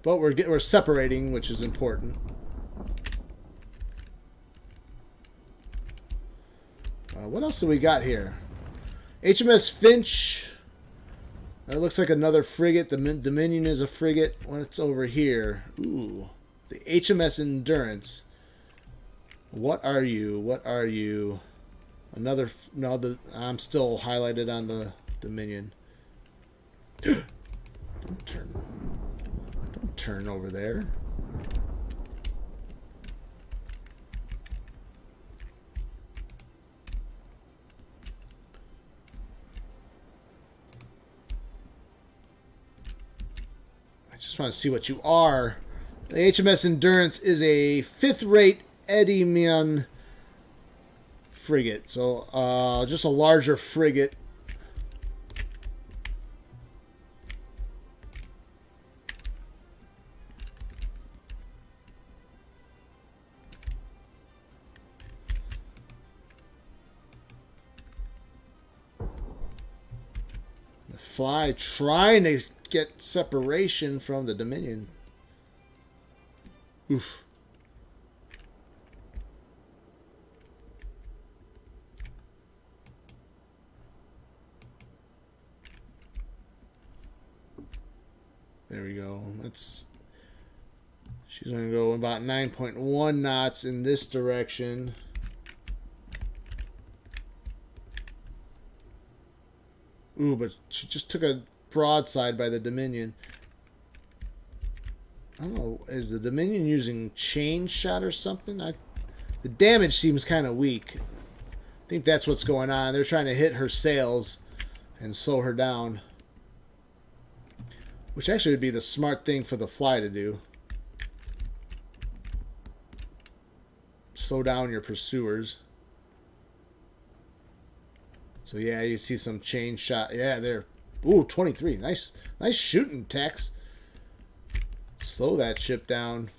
But we're separating, which is important. What else do we got here? HMS Finch. That looks like another frigate. The Dominion is a frigate. What's over here? Ooh, the HMS Endurance. What are you? What are you? Another... No, I'm still highlighted on the Dominion. Don't turn over there. just want to see what you are. The HMS Endurance is a 5th-rate Admiral frigate. So just a larger frigate. The Fly trying to get separation from the Dominion. Oof. There we go. She's going to go about 9.1 knots in this direction. Ooh, but she just took a broadside by the Dominion. I don't know. Is the Dominion using chain shot or something? The damage seems kind of weak. I think that's what's going on. They're trying to hit her sails and slow her down. Which actually would be the smart thing for the Fly to do. Slow down your pursuers. So yeah, you see some chain shot. Yeah, there. Ooh, 23. Nice shooting, Tex. Slow that ship down.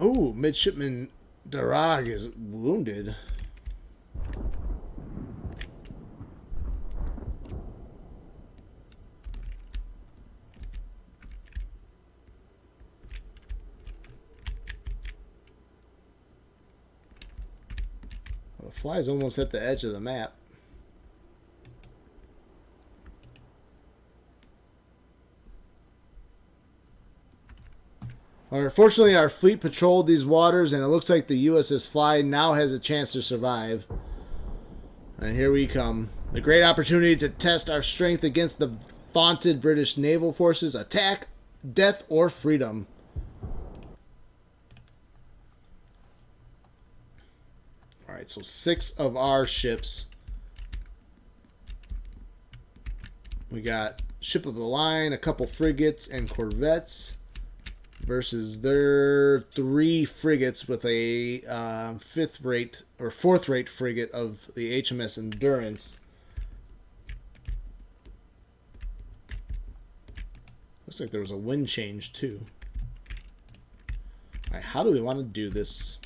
Ooh, Midshipman Darag is wounded. The Fly's almost at the edge of the map. Unfortunately, our fleet patrolled these waters, and it looks like the USS Fly now has a chance to survive. And here we come. The great opportunity to test our strength against the vaunted British naval forces. Attack, death, or freedom. Alright, so 6 of our ships. We got Ship of the Line, a couple frigates, and corvettes. Versus their 3 frigates with a 5th-rate or 4th-rate frigate of the HMS Endurance. Looks like there was a wind change too. All right, how do we want to do this?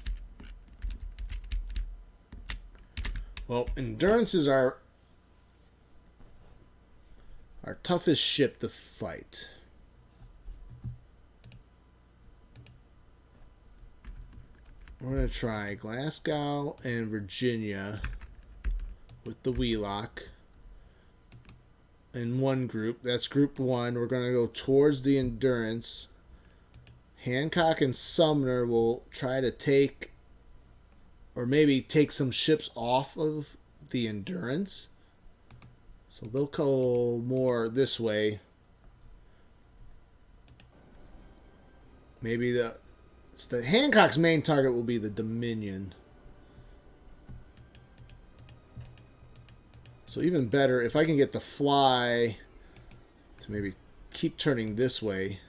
Well, Endurance is our toughest ship to fight. We're going to try Glasgow and Virginia with the Wheelock in one group. That's group 1. We're going to go towards the Endurance. Hancock and Sumner will try to take, or maybe take some ships off of the Endurance. So they'll go more this way. Maybe the Hancock's main target will be the Dominion. So even better, if I can get the Fly to maybe keep turning this way.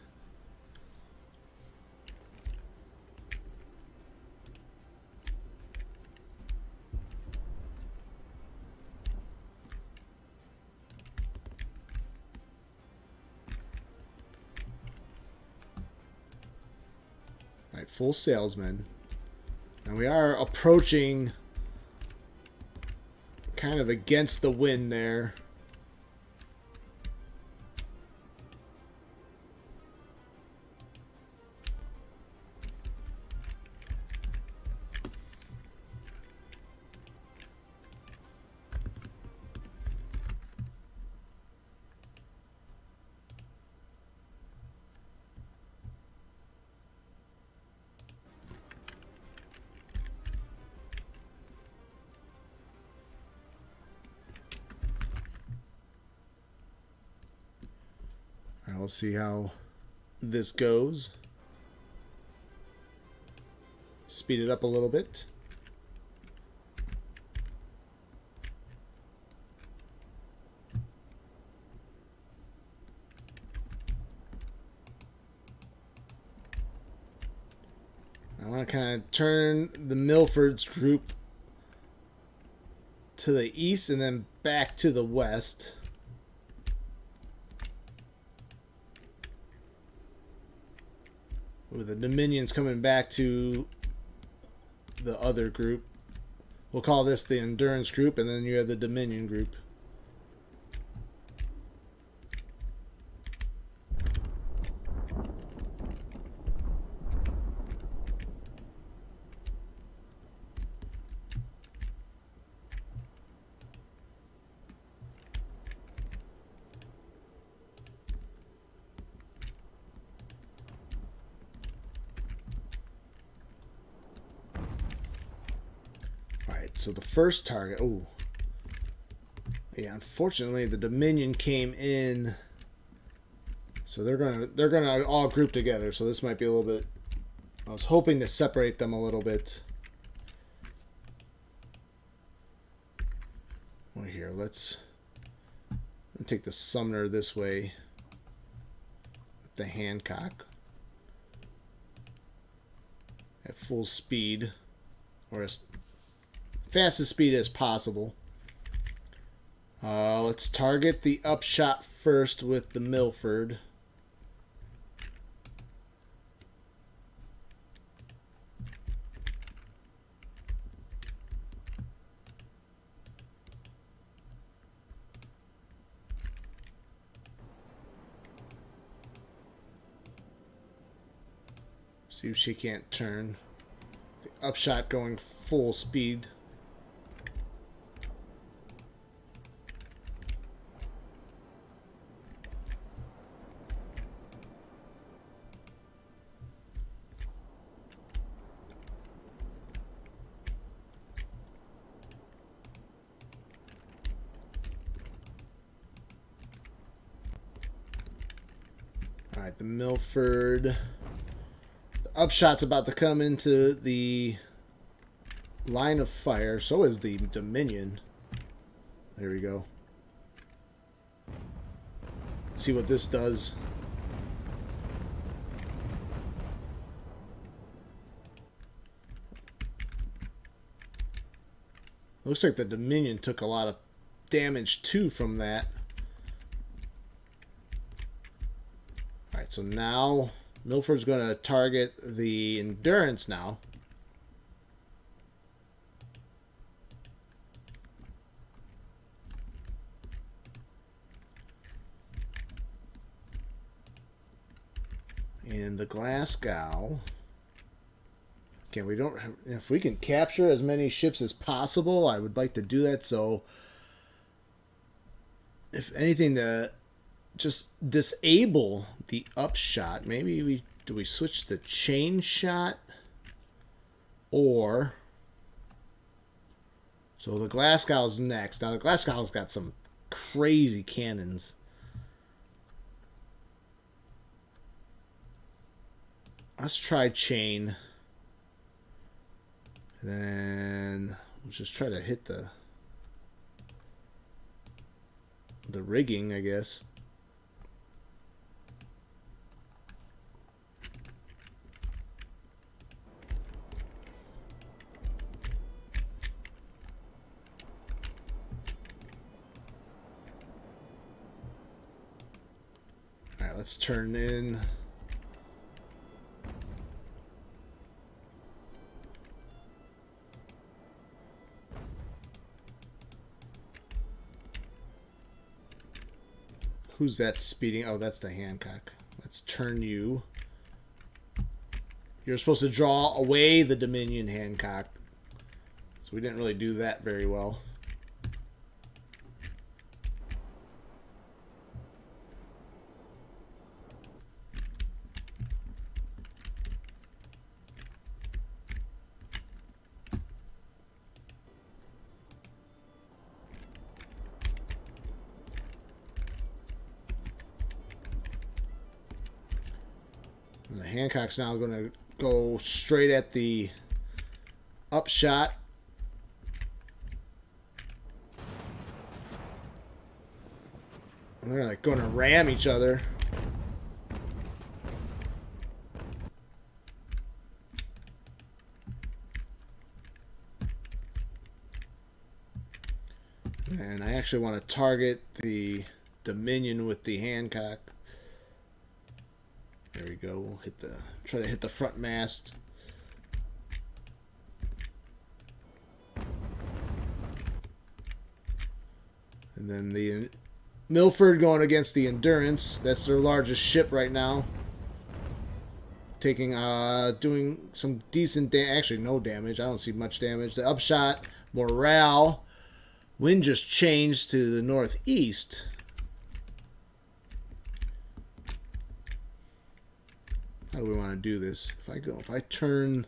Alright, full salesman. And we are approaching kind of against the wind there. Now we'll see how this goes. Speed it up a little bit. I want to kind of turn the Milford's group to the east and then back to the west. With the Dominions coming back to the other group. We'll call this the Endurance group, and then you have the Dominion group. So the first target, oh, yeah. Unfortunately, the Dominion came in, so they're gonna all group together. So this might be a little bit. I was hoping to separate them a little bit. Well, here, let's take the Sumner this way with the Hancock at full speed, or as fastest speed as possible. Let's target the upshot first with the Milford. See if she can't turn. The upshot going full speed. Alright, the Milford. The upshot's about to come into the line of fire. So is the Dominion. There we go. Let's see what this does. Looks like the Dominion took a lot of damage too from that. Alright, so now Milford's going to target the Endurance now. And the Glasgow. Again, we don't. If we can capture as many ships as possible, I would like to do that. So, if anything, to just disable the upshot. Maybe we switch the chain shot, or so the Glasgow's next. Now the Glasgow's got some crazy cannons. Let's try chain. And then let's just try to hit the rigging, I guess. All right, let's turn in. Who's that speeding? Oh, that's the Hancock. Let's turn you. You're supposed to draw away the Dominion Hancock. So we didn't really do that very well. And the Hancock's now going to go straight at the upshot. They're like going to ram each other. And I actually want to target the Dominion with the Hancock. There we go. We'll try to hit the front mast. And then the Milford going against the Endurance. That's their largest ship right now. Doing some decent actually no damage. I don't see much damage. The upshot, morale. Wind just changed to the northeast. How do we want to do this? If I turn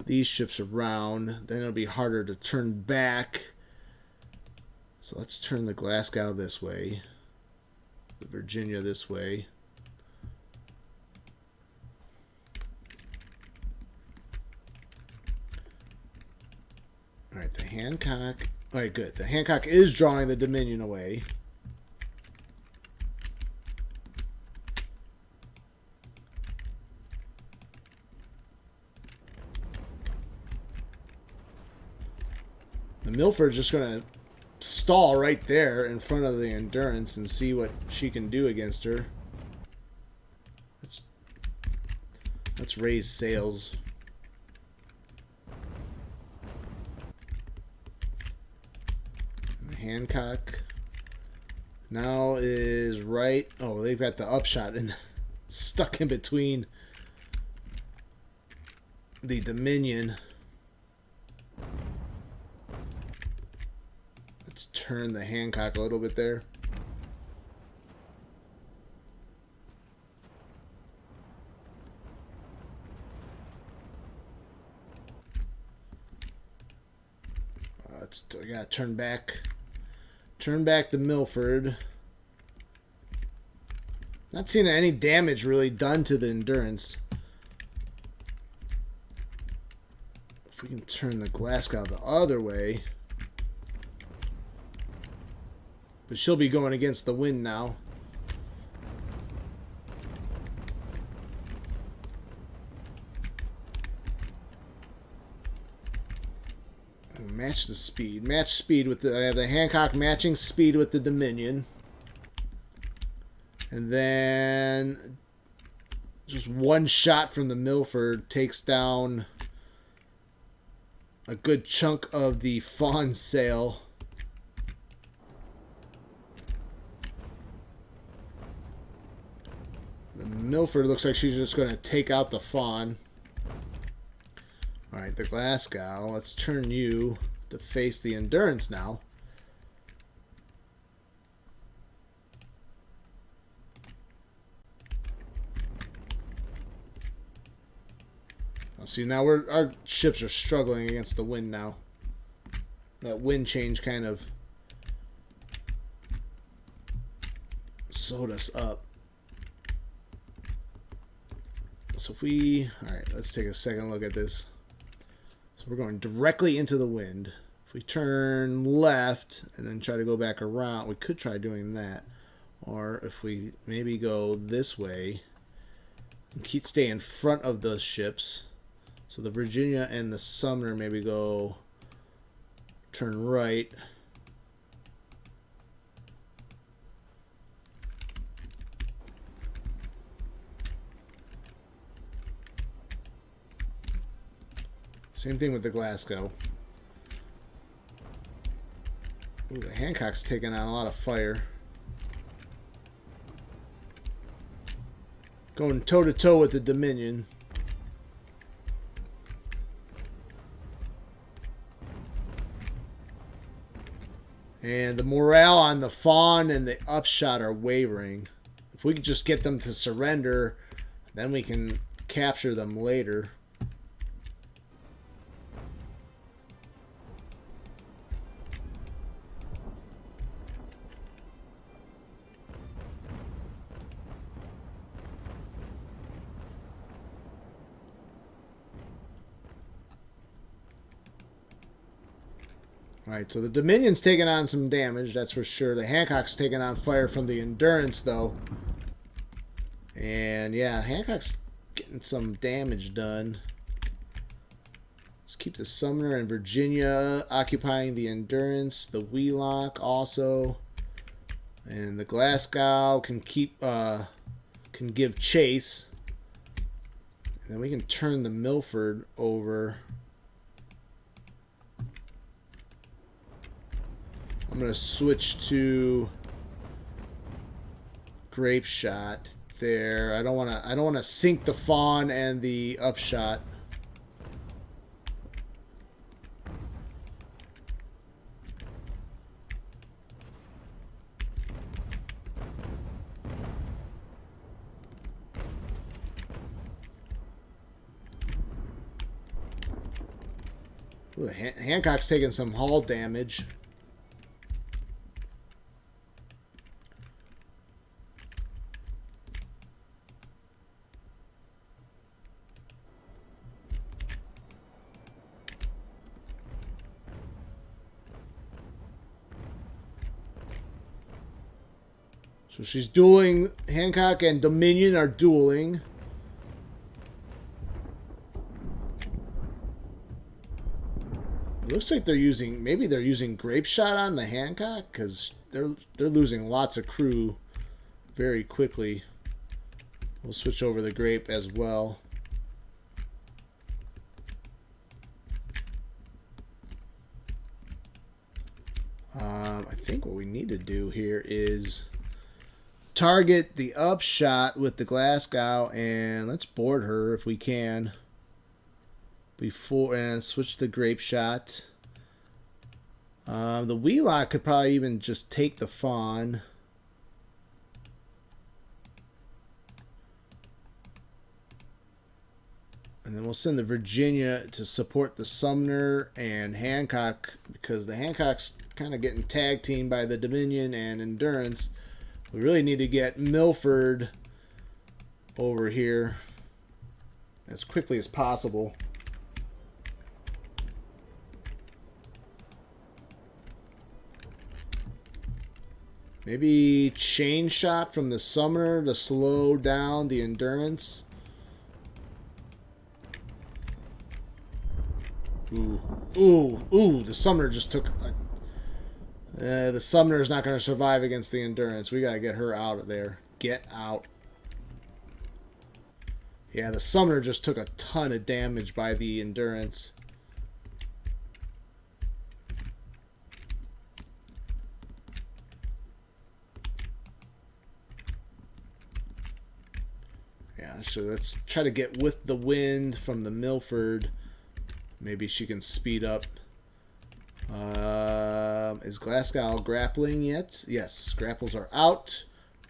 these ships around, then it'll be harder to turn back. So let's turn the Glasgow this way, the Virginia this way. All right, the Hancock. All right, good. The Hancock is drawing the Dominion away. The Milford's just going to stall right there in front of the Endurance and see what she can do against her. Let's raise sails. And the Hancock now is right. Oh, they've got the upshot stuck in between the Dominion. Let's turn the Hancock a little bit there. We gotta turn back the Milford. Not seeing any damage really done to the Endurance. If we can turn the Glasgow the other way. But she'll be going against the wind now. Match the speed. Match speed with I have the Hancock matching speed with the Dominion. And then just one shot from the Milford takes down a good chunk of the Fawn sail. The Milford looks like she's just going to take out the Fawn. Alright, the Glasgow. Let's turn you to face the Endurance now. See, now our ships are struggling against the wind now. That wind change kind of sewed us up. So if we... Alright, let's take a second look at this. So we're going directly into the wind. If we turn left and then try to go back around, we could try doing that. Or if we maybe go this way and stay in front of those ships. So the Virginia and the Sumner maybe go turn right. Same thing with the Glasgow. Ooh, the Hancock's taking on a lot of fire. Going toe-to-toe with the Dominion. And the morale on the Fawn and the Upshot are wavering. If we could just get them to surrender, then we can capture them later. All right, so the Dominion's taking on some damage, that's for sure. The Hancock's taking on fire from the Endurance, though. And yeah, Hancock's getting some damage done. Let's keep the Sumner and Virginia occupying the Endurance. The Wheelock also. And the Glasgow can keep can give chase. And then we can turn the Milford over. I'm gonna switch to Grape Shot there. I don't wanna sink the Fawn and the Upshot. Ooh, Hancock's taking some hull damage. So she's dueling. Hancock and Dominion are dueling. It looks like they're using, maybe they're using Grape Shot on the Hancock, because they're losing lots of crew very quickly. We'll switch over the Grape as well. I think what we need to do here is target the Upshot with the Glasgow, and let's board her if we can. Before, and switch to Grape Shot. The Wheelock could probably even just take the Fawn. And then we'll send the Virginia to support the Sumner and Hancock, because the Hancock's kind of getting tag teamed by the Dominion and Endurance. We really need to get Milford over here as quickly as possible. Maybe chain shot from the Sumner to slow down the Endurance. Ooh, the Sumner just took... the Sumner is not going to survive against the Endurance. We got to get her out of there. Get out. Yeah, the Sumner just took a ton of damage by the Endurance. Yeah, so let's try to get with the wind from the Milford. Maybe she can speed up. Is Glasgow grappling yet? Yes, grapples are out.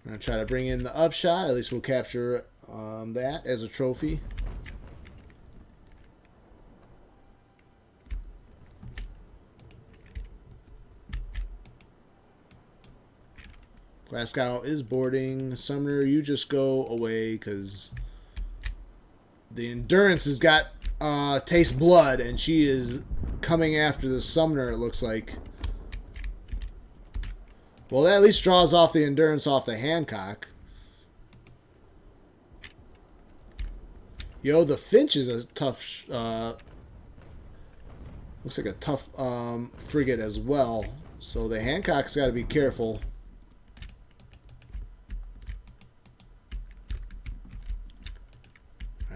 I'm going to try to bring in the Upshot. At least we'll capture that as a trophy. Glasgow is boarding. Sumner, you just go away, because the Endurance has got taste blood, and she is coming after the Sumner, it looks like. Well, that at least draws off the Endurance off the Hancock. Yo, the Finch is a tough... looks like a tough frigate as well. So the Hancock's got to be careful.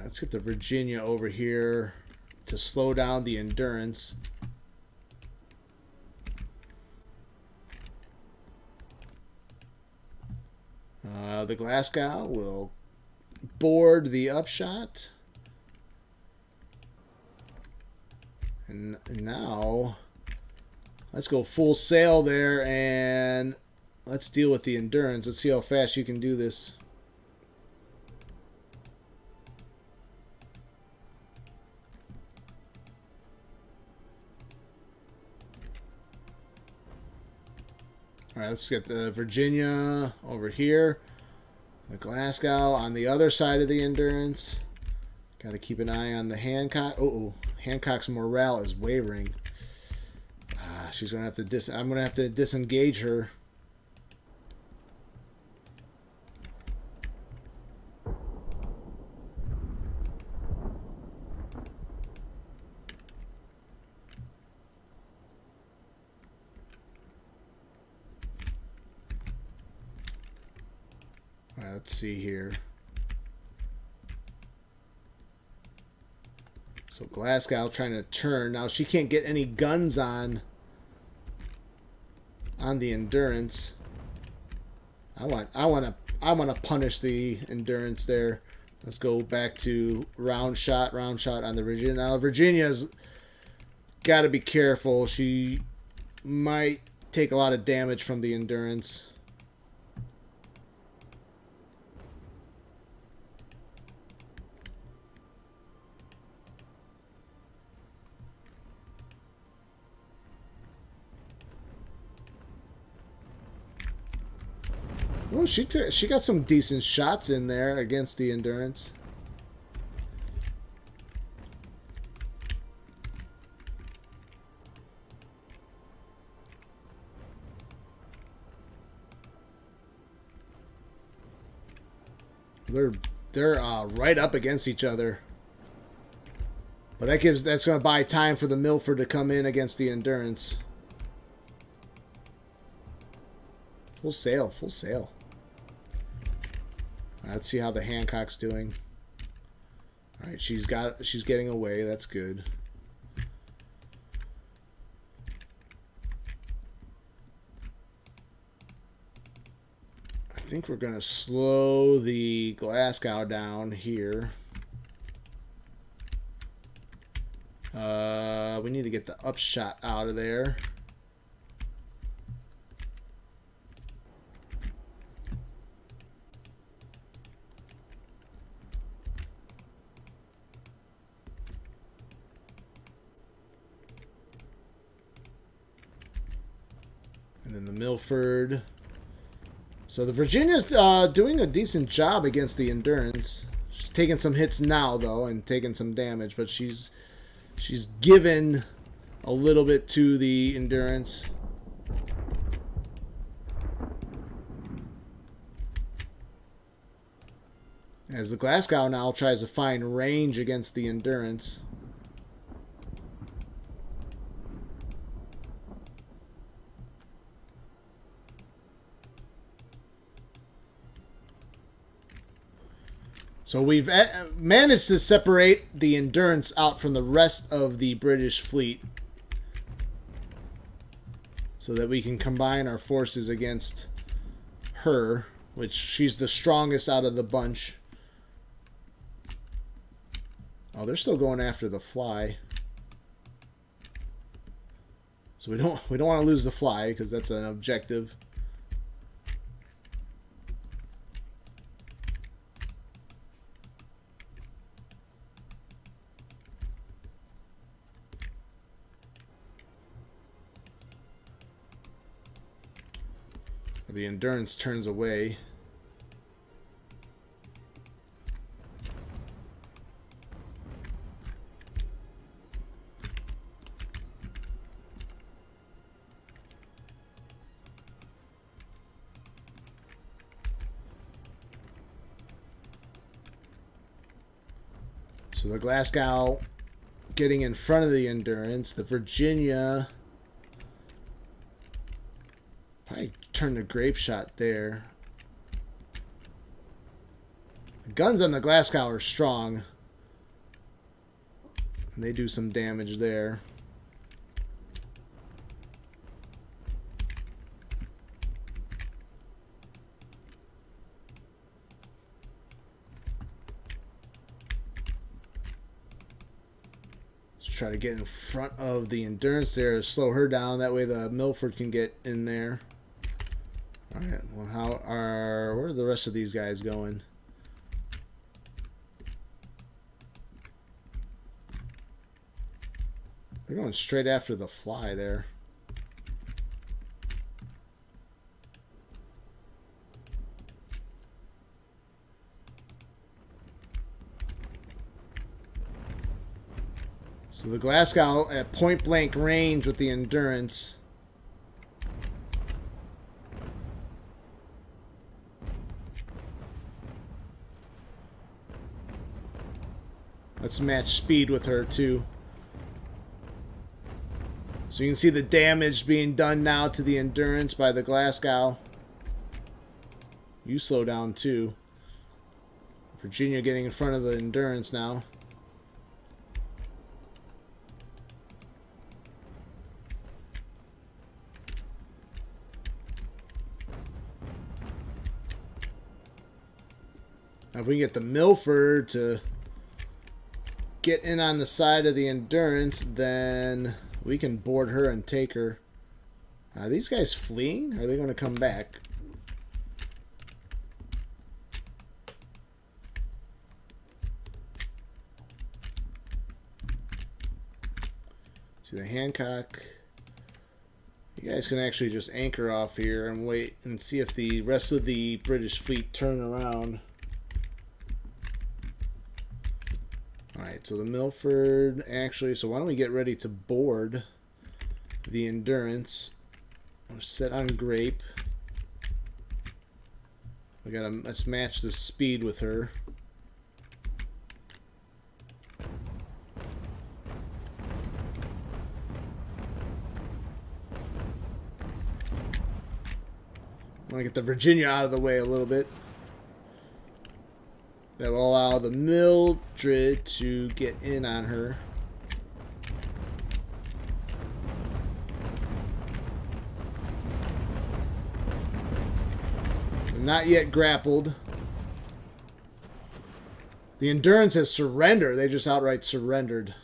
Let's get the Virginia over here to slow down the Endurance. The Glasgow will board the Upshot. And now, let's go full sail there, and let's deal with the Endurance. Let's see how fast you can do this. All right, let's get the Virginia over here. The Glasgow on the other side of the Endurance. Got to keep an eye on the Hancock. Uh-oh, Hancock's morale is wavering. She's gonna have to I'm gonna have to disengage her. All right, let's see here. So Glasgow trying to turn. Now she can't get any guns on the Endurance. I want to punish the Endurance there. Let's go back to round shot on the Virginia. Now Virginia's got to be careful. She might take a lot of damage from the Endurance. Oh, she got some decent shots in there against the Endurance. They're right up against each other. But that's going to buy time for the Milford to come in against the Endurance. Full sail, full sail. Let's see how the Hancock's doing. All right, she's getting away. That's good. I think we're gonna slow the Glasgow down here. We need to get the upshot out of there. And then the Milford. So the Virginia's doing a decent job against the Endurance. She's taking some hits now, though, and taking some damage. But she's given a little bit to the Endurance. As the Glasgow now tries to find range against the Endurance. So we've managed to separate the Endurance out from the rest of the British fleet so that we can combine our forces against her, which she's the strongest out of the bunch. Oh, they're still going after the Fly. So we don't want to lose the Fly because that's an objective. The Endurance turns away. So the Glasgow getting in front of the Endurance. The Virginia probably turn the grape shot there. The guns on the Glasgow are strong. And they do some damage there. Let's try to get in front of the Endurance there, slow her down. That way the Milford can get in there. Alright, well, where are the rest of these guys going? They're going straight after the Fly there. So the Glasgow at point blank range with the Endurance. Let's match speed with her too. So you can see the damage being done now to the Endurance by the Glasgow. You slow down too. Virginia getting in front of the Endurance now. Now if we can get the Milford to get in on the side of the Endurance, then we can board her and take her. Are these guys fleeing? Are they going to come back? See the Hancock. You guys can actually just anchor off here and wait and see if the rest of the British fleet turn around. Alright, so the Milford actually, so why don't we get ready to board the Endurance. We're set on Grape. We gotta, let's match the speed with her. I want to get the Virginia out of the way a little bit. That will allow the Mildred to get in on her. They're not yet grappled. The Endurance has surrendered. They just outright surrendered.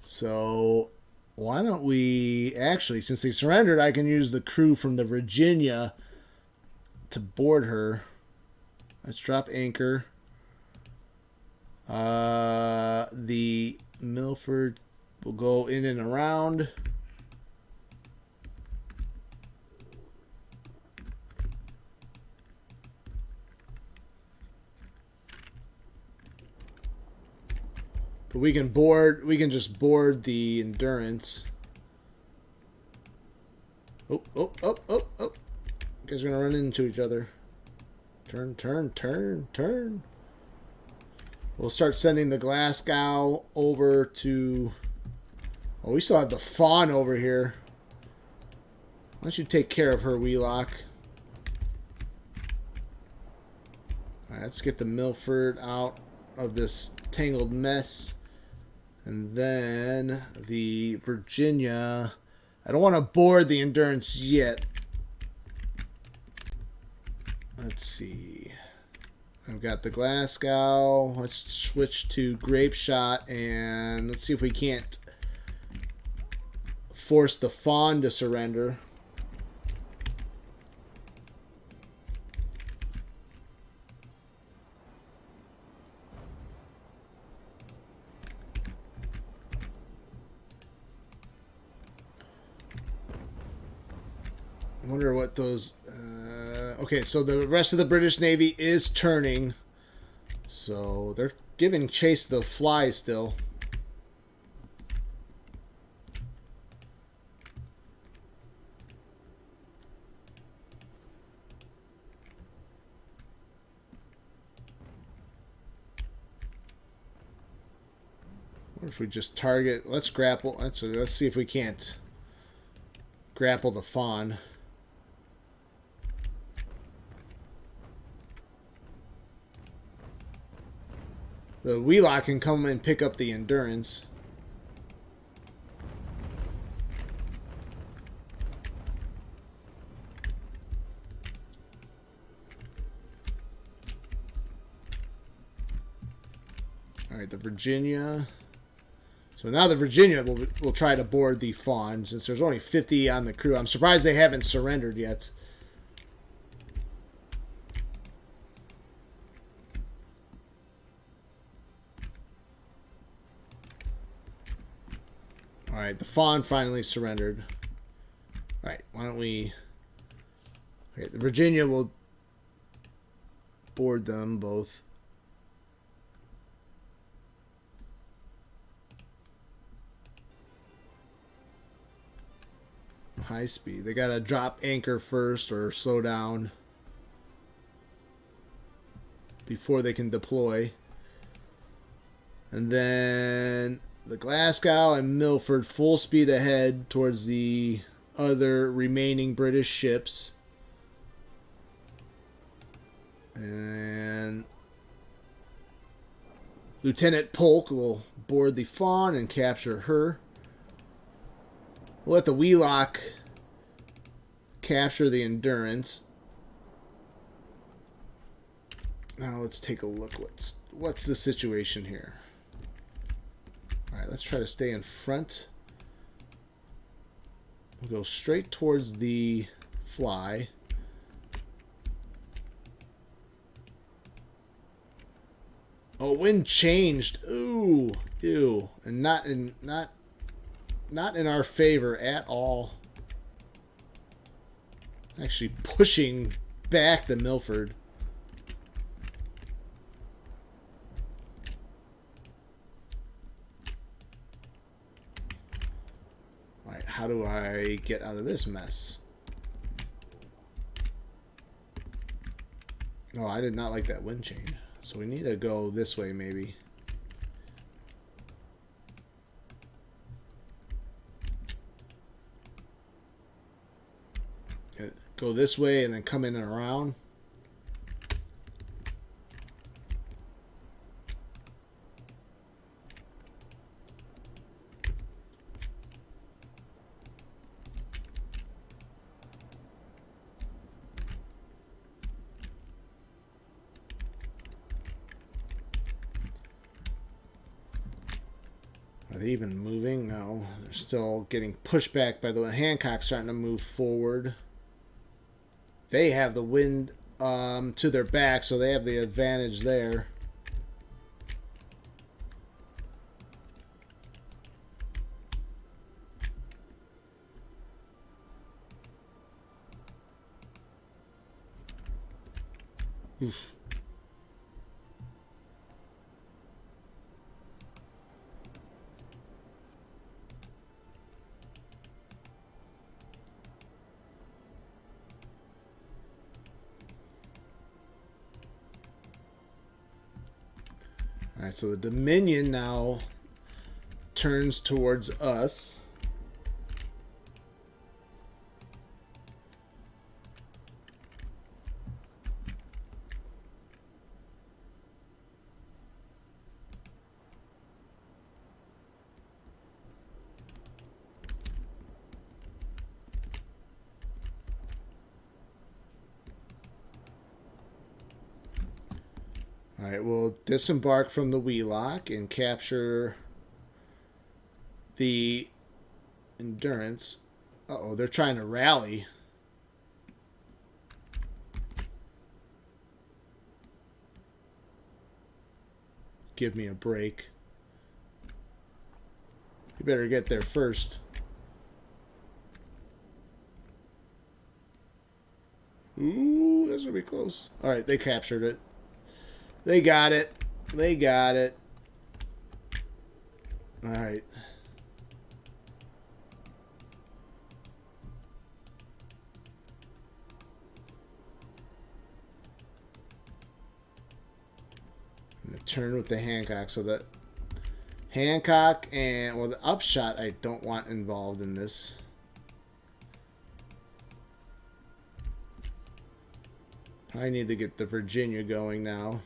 So why don't we actually, since they surrendered, I can use the crew from the Virginia to board her. Let's drop anchor. The Milford will go in and around. But we can board, we can just board the Endurance. Oh. You guys are gonna run into each other. Turn. We'll start sending the Glasgow over to... Oh, we still have the Fawn over here. Why don't you take care of her, Wheelock? Alright, let's get the Milford out of this tangled mess. And then the Virginia... I don't want to board the Endurance yet. Let's see. I've got the Glasgow. Let's switch to Grape Shot and let's see if we can't force the Fawn to surrender. I wonder what those... okay, so the rest of the British Navy is turning. So they're giving chase to the Fly still. What if we just target... Let's grapple. Let's see if we can't grapple the Fawn. The Wheelock can come and pick up the Endurance. Alright, the Virginia. So now the Virginia will try to board the Fawn, since there's only 50 on the crew. I'm surprised they haven't surrendered yet. Alright, the Fawn finally surrendered. Alright, why don't we... Okay, the Virginia will board them both. high speed. They gotta drop anchor first or slow down before they can deploy. And then the Glasgow and Milford full speed ahead towards the other remaining British ships. And Lieutenant Polk will board the Fawn and capture her. We'll let the Wheelock capture the Endurance. Now let's take a look. What's the situation here? All right, let's try to stay in front. We'll go straight towards the Fly. Oh, wind changed. Ooh, ew, and not in our favor at all. Actually, pushing back the Milford. All right, how do I get out of this mess? Oh, I did not like that wind change. So we need to go this way, maybe. Go this way and then come in and around. Are they even moving? No, they're still getting pushed back by the Hancock starting to move forward. They have the wind to their back, so they have the advantage there. Oof. All right, so the Dominion now turns towards us. All right, we'll disembark from the Wheelock and capture the Endurance. Uh-oh, they're trying to rally. Give me a break. You better get there first. Ooh, that's gonna be close. All right, they captured it. They got it. They got it. All right. I'm going to turn with the Hancock so that Hancock and, well, the Upshot I don't want involved in this. I need to get the Virginia going now.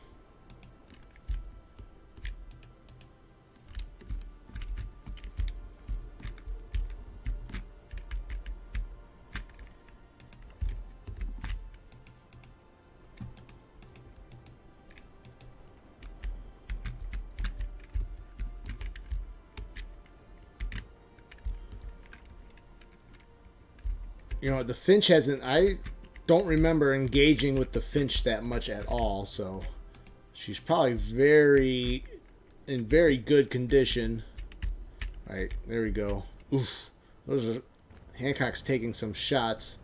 You know, the Finch hasn't... I don't remember engaging with the Finch that much at all, so she's probably in very good condition. All right, there we go. Oof, those are... Hancock's taking some shots.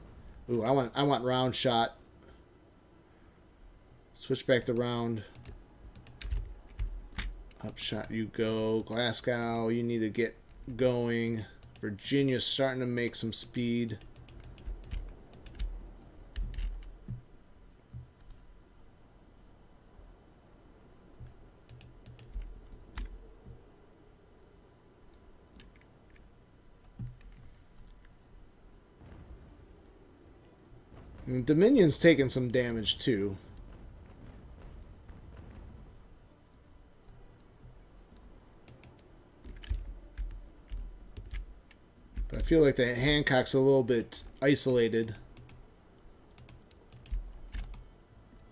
Ooh, I want round shot. Switch back to round. Upshot you go. Glasgow, you need to get going. Virginia's starting to make some speed. And Dominion's taking some damage too. But I feel like the Hancock's a little bit isolated.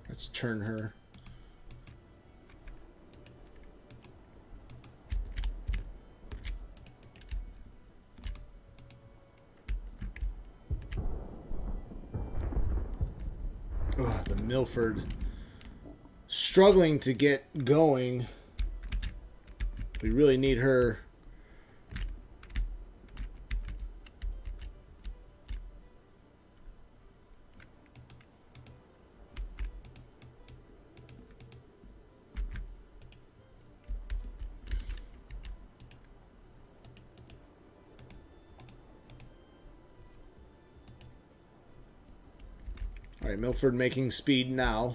Let's turn her. Oh, the Milford struggling to get going. We really need her. All right, Milford making speed now.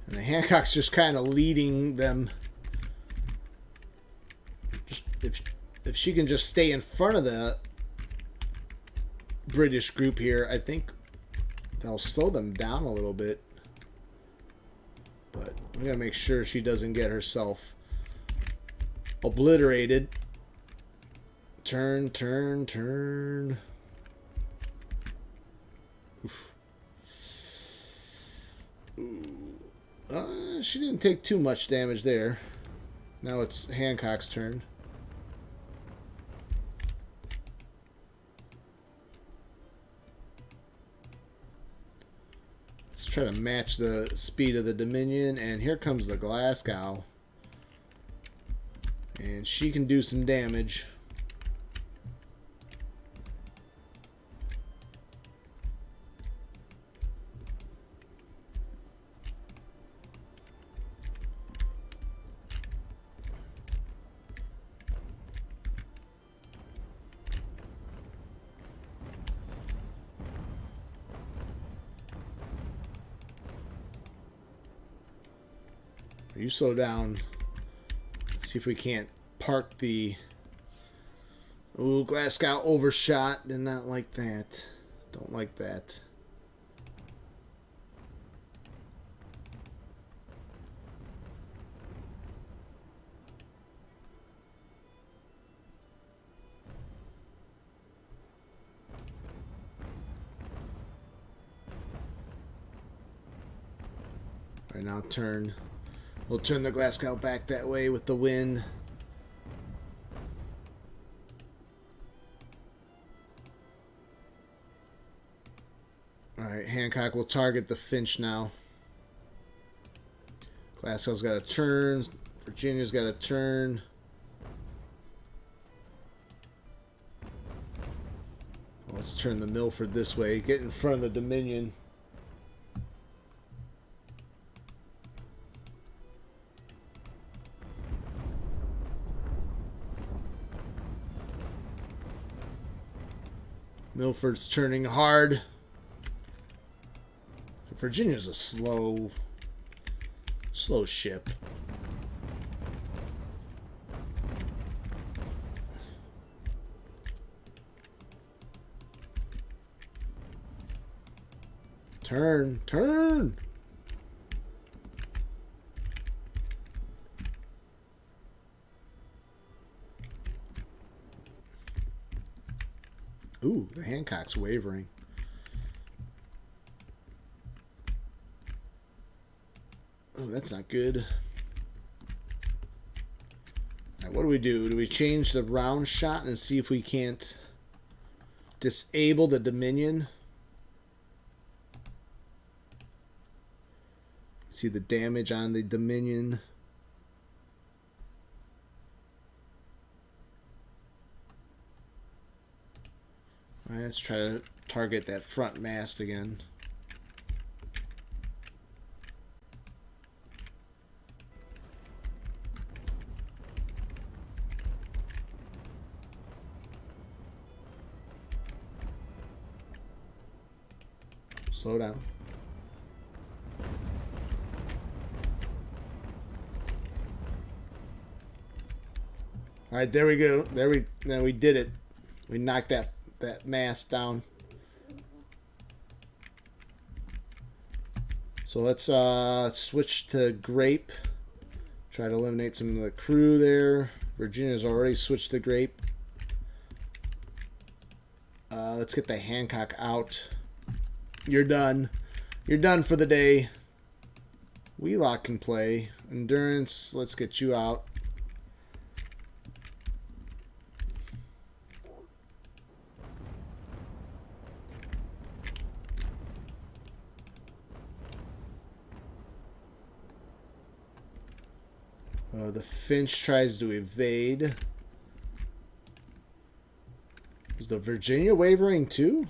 And the Hancock's just kind of leading them. Just if she can just stay in front of the British group here, I think that'll slow them down a little bit. But we gotta make sure she doesn't get herself obliterated. Turn, turn, turn. Oof. She didn't take too much damage there. Now it's Hancock's turn. Let's try to match the speed of the Dominion. And here comes the Glasgow. And she can do some damage. You slow down. Let's see if we can't park the... Ooh, Glasgow overshot. Did not like that. Don't like that. All right, now turn. We'll turn the Glasgow back that way with the wind. Alright, Hancock will target the Finch now. Glasgow's got a turn. Virginia's got a turn. Let's turn the Milford this way. Get in front of the Dominion. Milford's turning hard. Virginia's a slow ship. Turn, turn. Ooh, the Hancock's wavering. Oh, that's not good. All right, what do we do? Do we change the round shot and see if we can't disable the Dominion? See the damage on the Dominion. All right, let's try to target that front mast again. Slow down. All right, there we go. Then we did it. We knocked that mast down. So let's switch to grape. Try to eliminate some of the crew there. Virginia's already switched to grape. Let's get the Hancock out. You're done. You're done for the day. Wheelock can play. Endurance, let's get you out. The Finch tries to evade. Is the Virginia wavering too?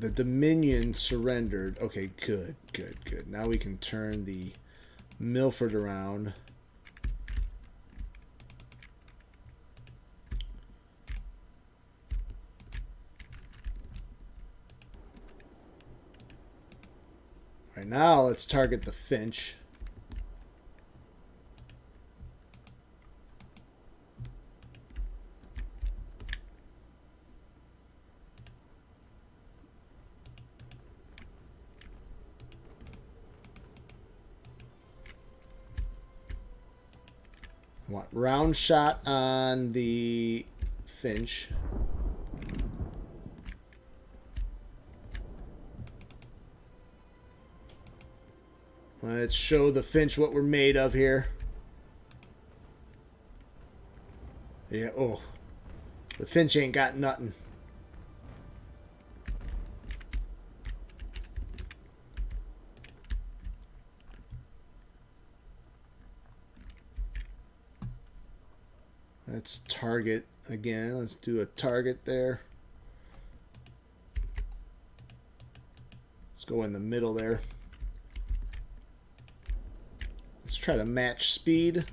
The Dominion surrendered. Okay, good. Now we can turn the Milford around. All right, now let's target the Finch. I want round shot on the Finch. Let's show the Finch what we're made of here. Yeah, oh. The Finch ain't got nothing. Let's target again. Let's do a target there. Let's go in the middle there. Let's try to match speed.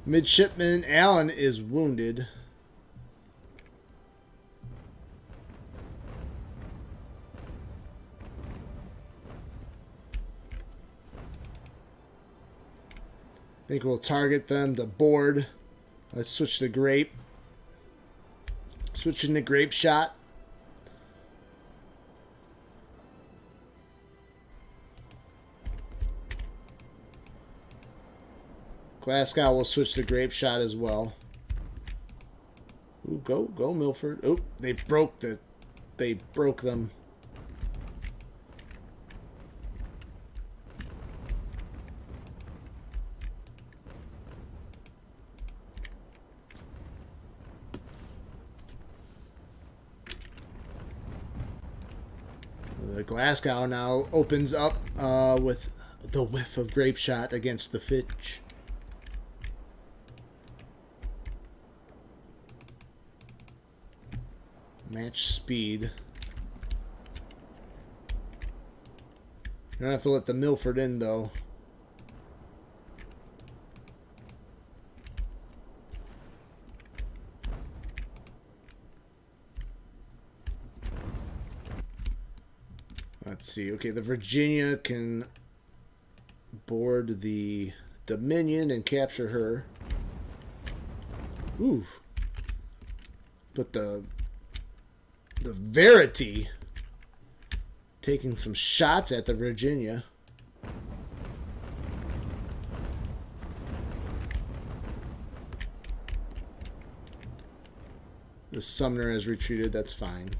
Midshipman Allen is wounded. I think we'll target them to board. Let's switch to grape. Switching the grape shot. Glasgow will switch to grape shot as well. Ooh, go Milford. Oh, they broke them. The Glasgow now opens up with the whiff of grape shot against the Finch. Match speed. You don't have to let the Milford in, though. Let's see. Okay, the Virginia can board the Dominion and capture her. Ooh. But the Verity taking some shots at the Virginia. The Sumner has retreated. That's fine.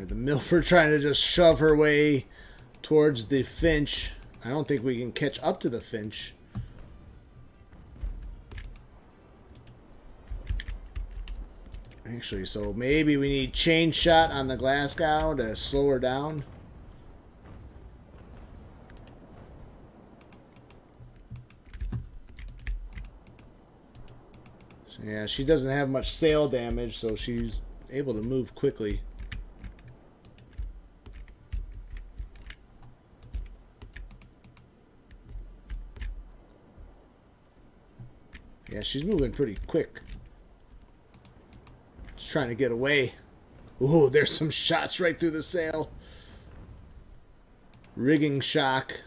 The Milford trying to just shove her way towards the Finch. I don't think we can catch up to the Finch. Actually, so maybe we need chain shot on the Glasgow to slow her down. So yeah, she doesn't have much sail damage, so she's able to move quickly. Yeah, she's moving pretty quick. She's trying to get away. Ooh, there's some shots right through the sail. Rigging shock.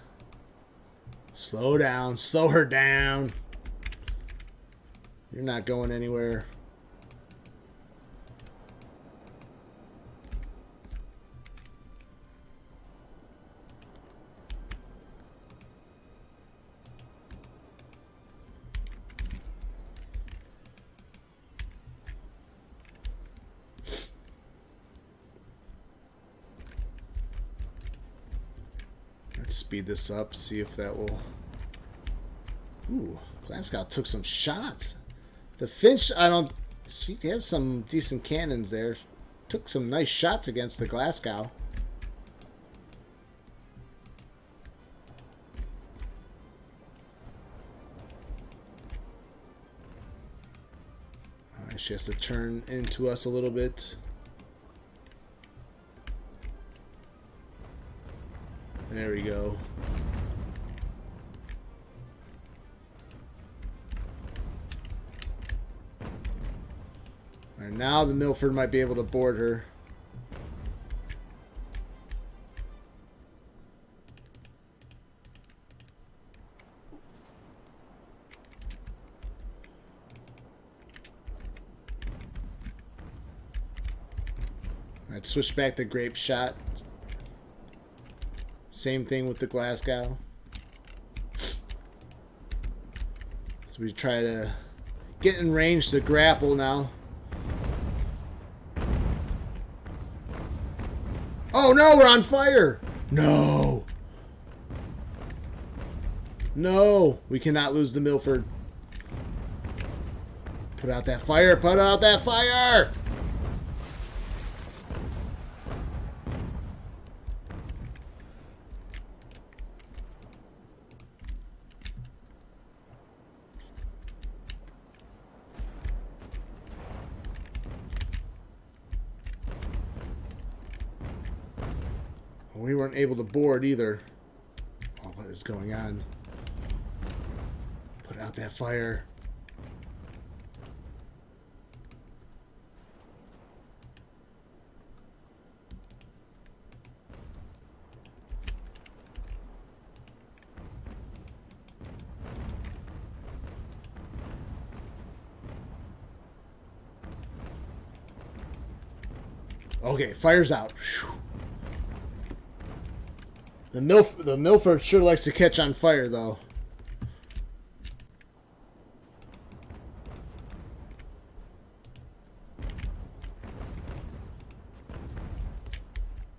Slow down. Slow her down. You're not going anywhere. Let's speed this up, see if that will... Ooh, Glasgow took some shots. The Finch, I don't... She has some decent cannons there. Took some nice shots against the Glasgow. Alright, she has to turn into us a little bit. There we go. Alright, now the Milford might be able to board her. Alright, switch back to grape shot. Same thing with the Glasgow. So we try to get in range to grapple now. Oh no, we're on fire! No! No! We cannot lose the Milford. Put out that fire! Put out that fire! We weren't able to board either. Oh, what is going on? Put out that fire. Okay, fire's out. Whew. The Milford sure likes to catch on fire, though.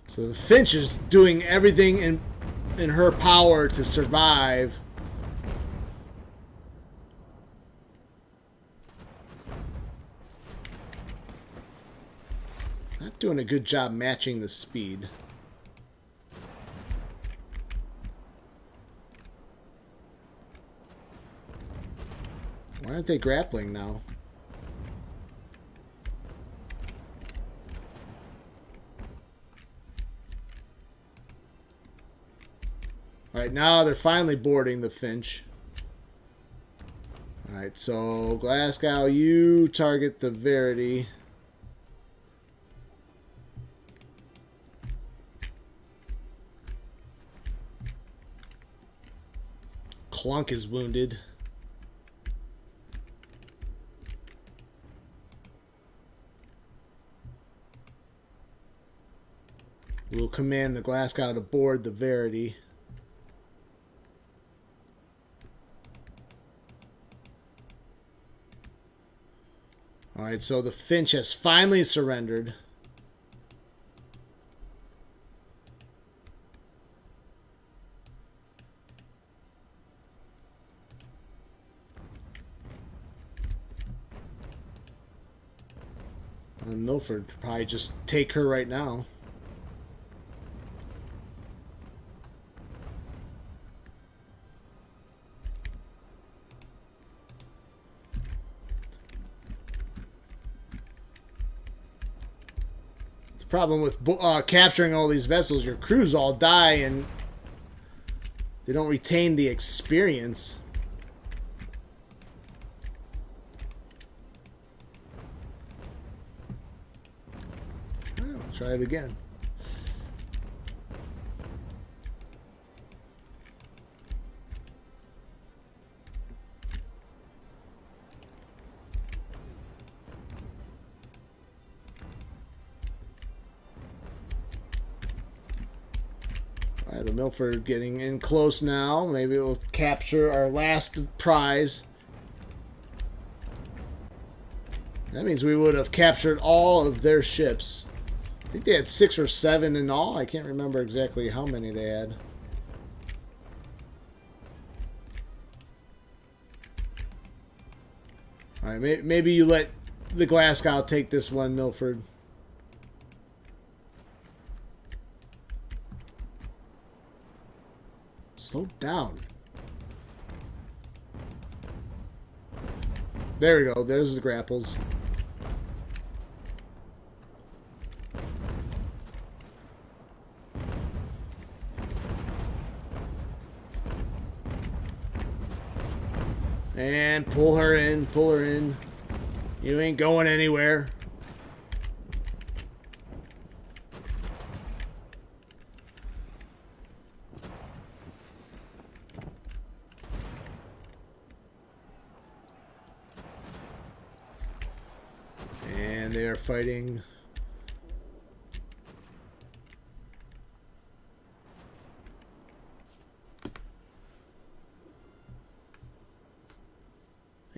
So the Finch is doing everything in her power to survive. Not doing a good job matching the speed. Why aren't they grappling now? Alright, now they're finally boarding the Finch. Alright, so Glasgow, you target the Verity. Clunk is wounded. We'll command the Glasgow to board the Verity. Alright, so the Finch has finally surrendered. Milford could probably just take her right now. The problem with capturing all these vessels, your crews all die and they don't retain the experience. Try it again. All right, the Milford getting in close now. Maybe we'll capture our last prize. That means we would have captured all of their ships. I think they had 6 or 7 in all. I can't remember exactly how many they had. All right, maybe you let the Glasgow take this one, Milford. Slow down. There we go. There's the grapples. And pull her in, pull her in. You ain't going anywhere. And they are fighting.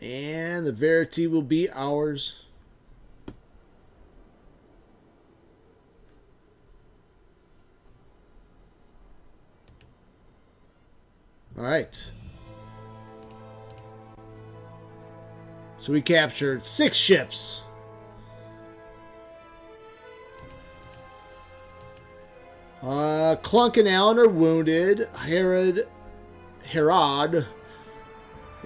And the Verity will be ours. All right. So we captured 6 ships. Clunk and Allen are wounded. Herod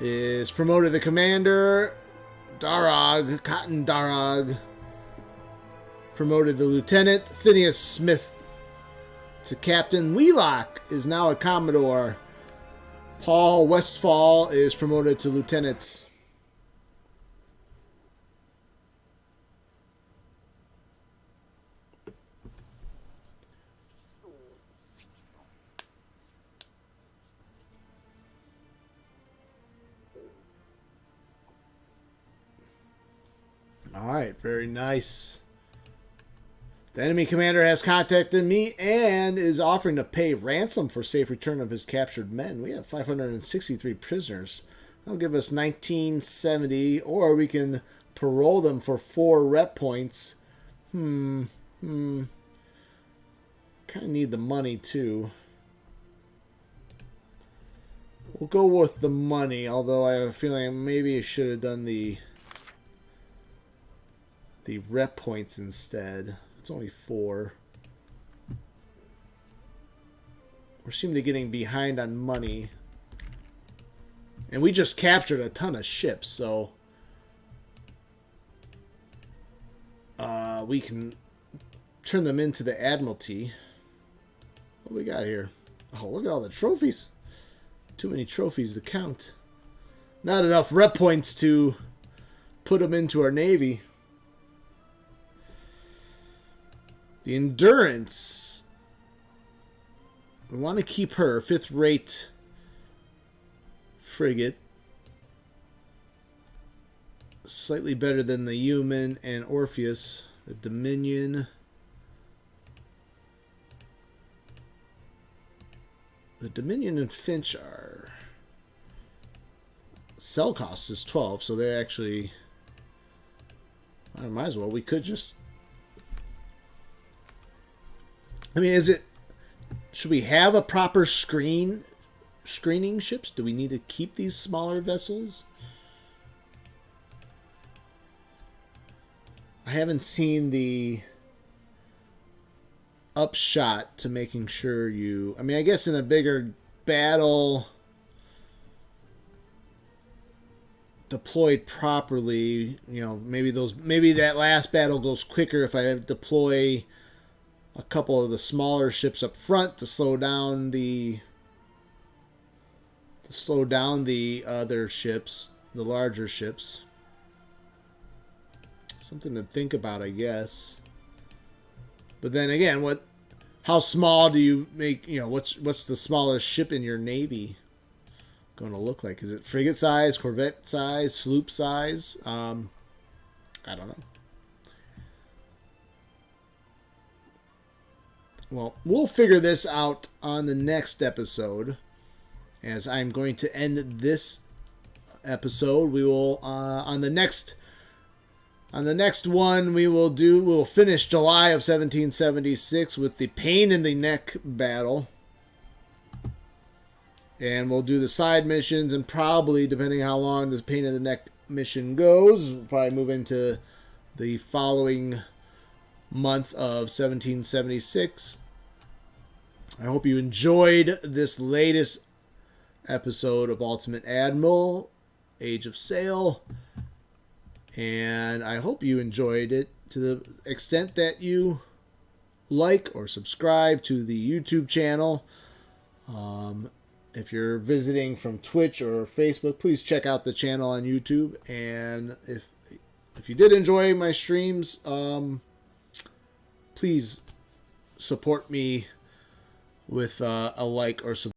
is promoted to commander. Cotton Darragh promoted to lieutenant. Phineas Smith to captain. Wheelock is now a commodore. Paul Westfall is promoted to lieutenant. All right, very nice. The enemy commander has contacted me and is offering to pay ransom for safe return of his captured men. We have 563 prisoners. That'll give us 1970, or we can parole them for 4 rep points. Kind of need the money too. We'll go with the money, although I have a feeling maybe I should have done the rep points instead. It's only 4. We're seeming getting behind on money. And we just captured a ton of ships, so we can turn them into the Admiralty. What do we got here? Oh, look at all the trophies. Too many trophies to count. Not enough rep points to put them into our Navy. The Endurance. We want to keep her. 5th rate frigate. Slightly better than the Human and Orpheus. The Dominion. The Dominion and Finch are... Cell cost is 12, so they're actually... I might as well. We could just... I mean, is it... Should we have a proper screening ships? Do we need to keep these smaller vessels? I haven't seen the upshot to making sure you... I mean, I guess in a bigger battle deployed properly, you know, maybe that last battle goes quicker if I deploy a couple of the smaller ships up front to slow down the other ships, the larger ships. Something to think about, I guess. But then again, how small do you make, you know, what's the smallest ship in your navy going to look like? Is it frigate size, corvette size, sloop size? I don't know. Well, we'll figure this out on the next episode. As I'm going to end this episode, we will on the next one we'll finish July of 1776 with the pain in the neck battle. And we'll do the side missions, and probably, depending how long this pain in the neck mission goes, we'll probably move into the following month of 1776. I hope you enjoyed this latest episode of Ultimate Admiral, Age of Sail. And I hope you enjoyed it to the extent that you like or subscribe to the YouTube channel. If you're visiting from Twitch or Facebook, please check out the channel on YouTube. And if you did enjoy my streams, please support me with a like or subscribe.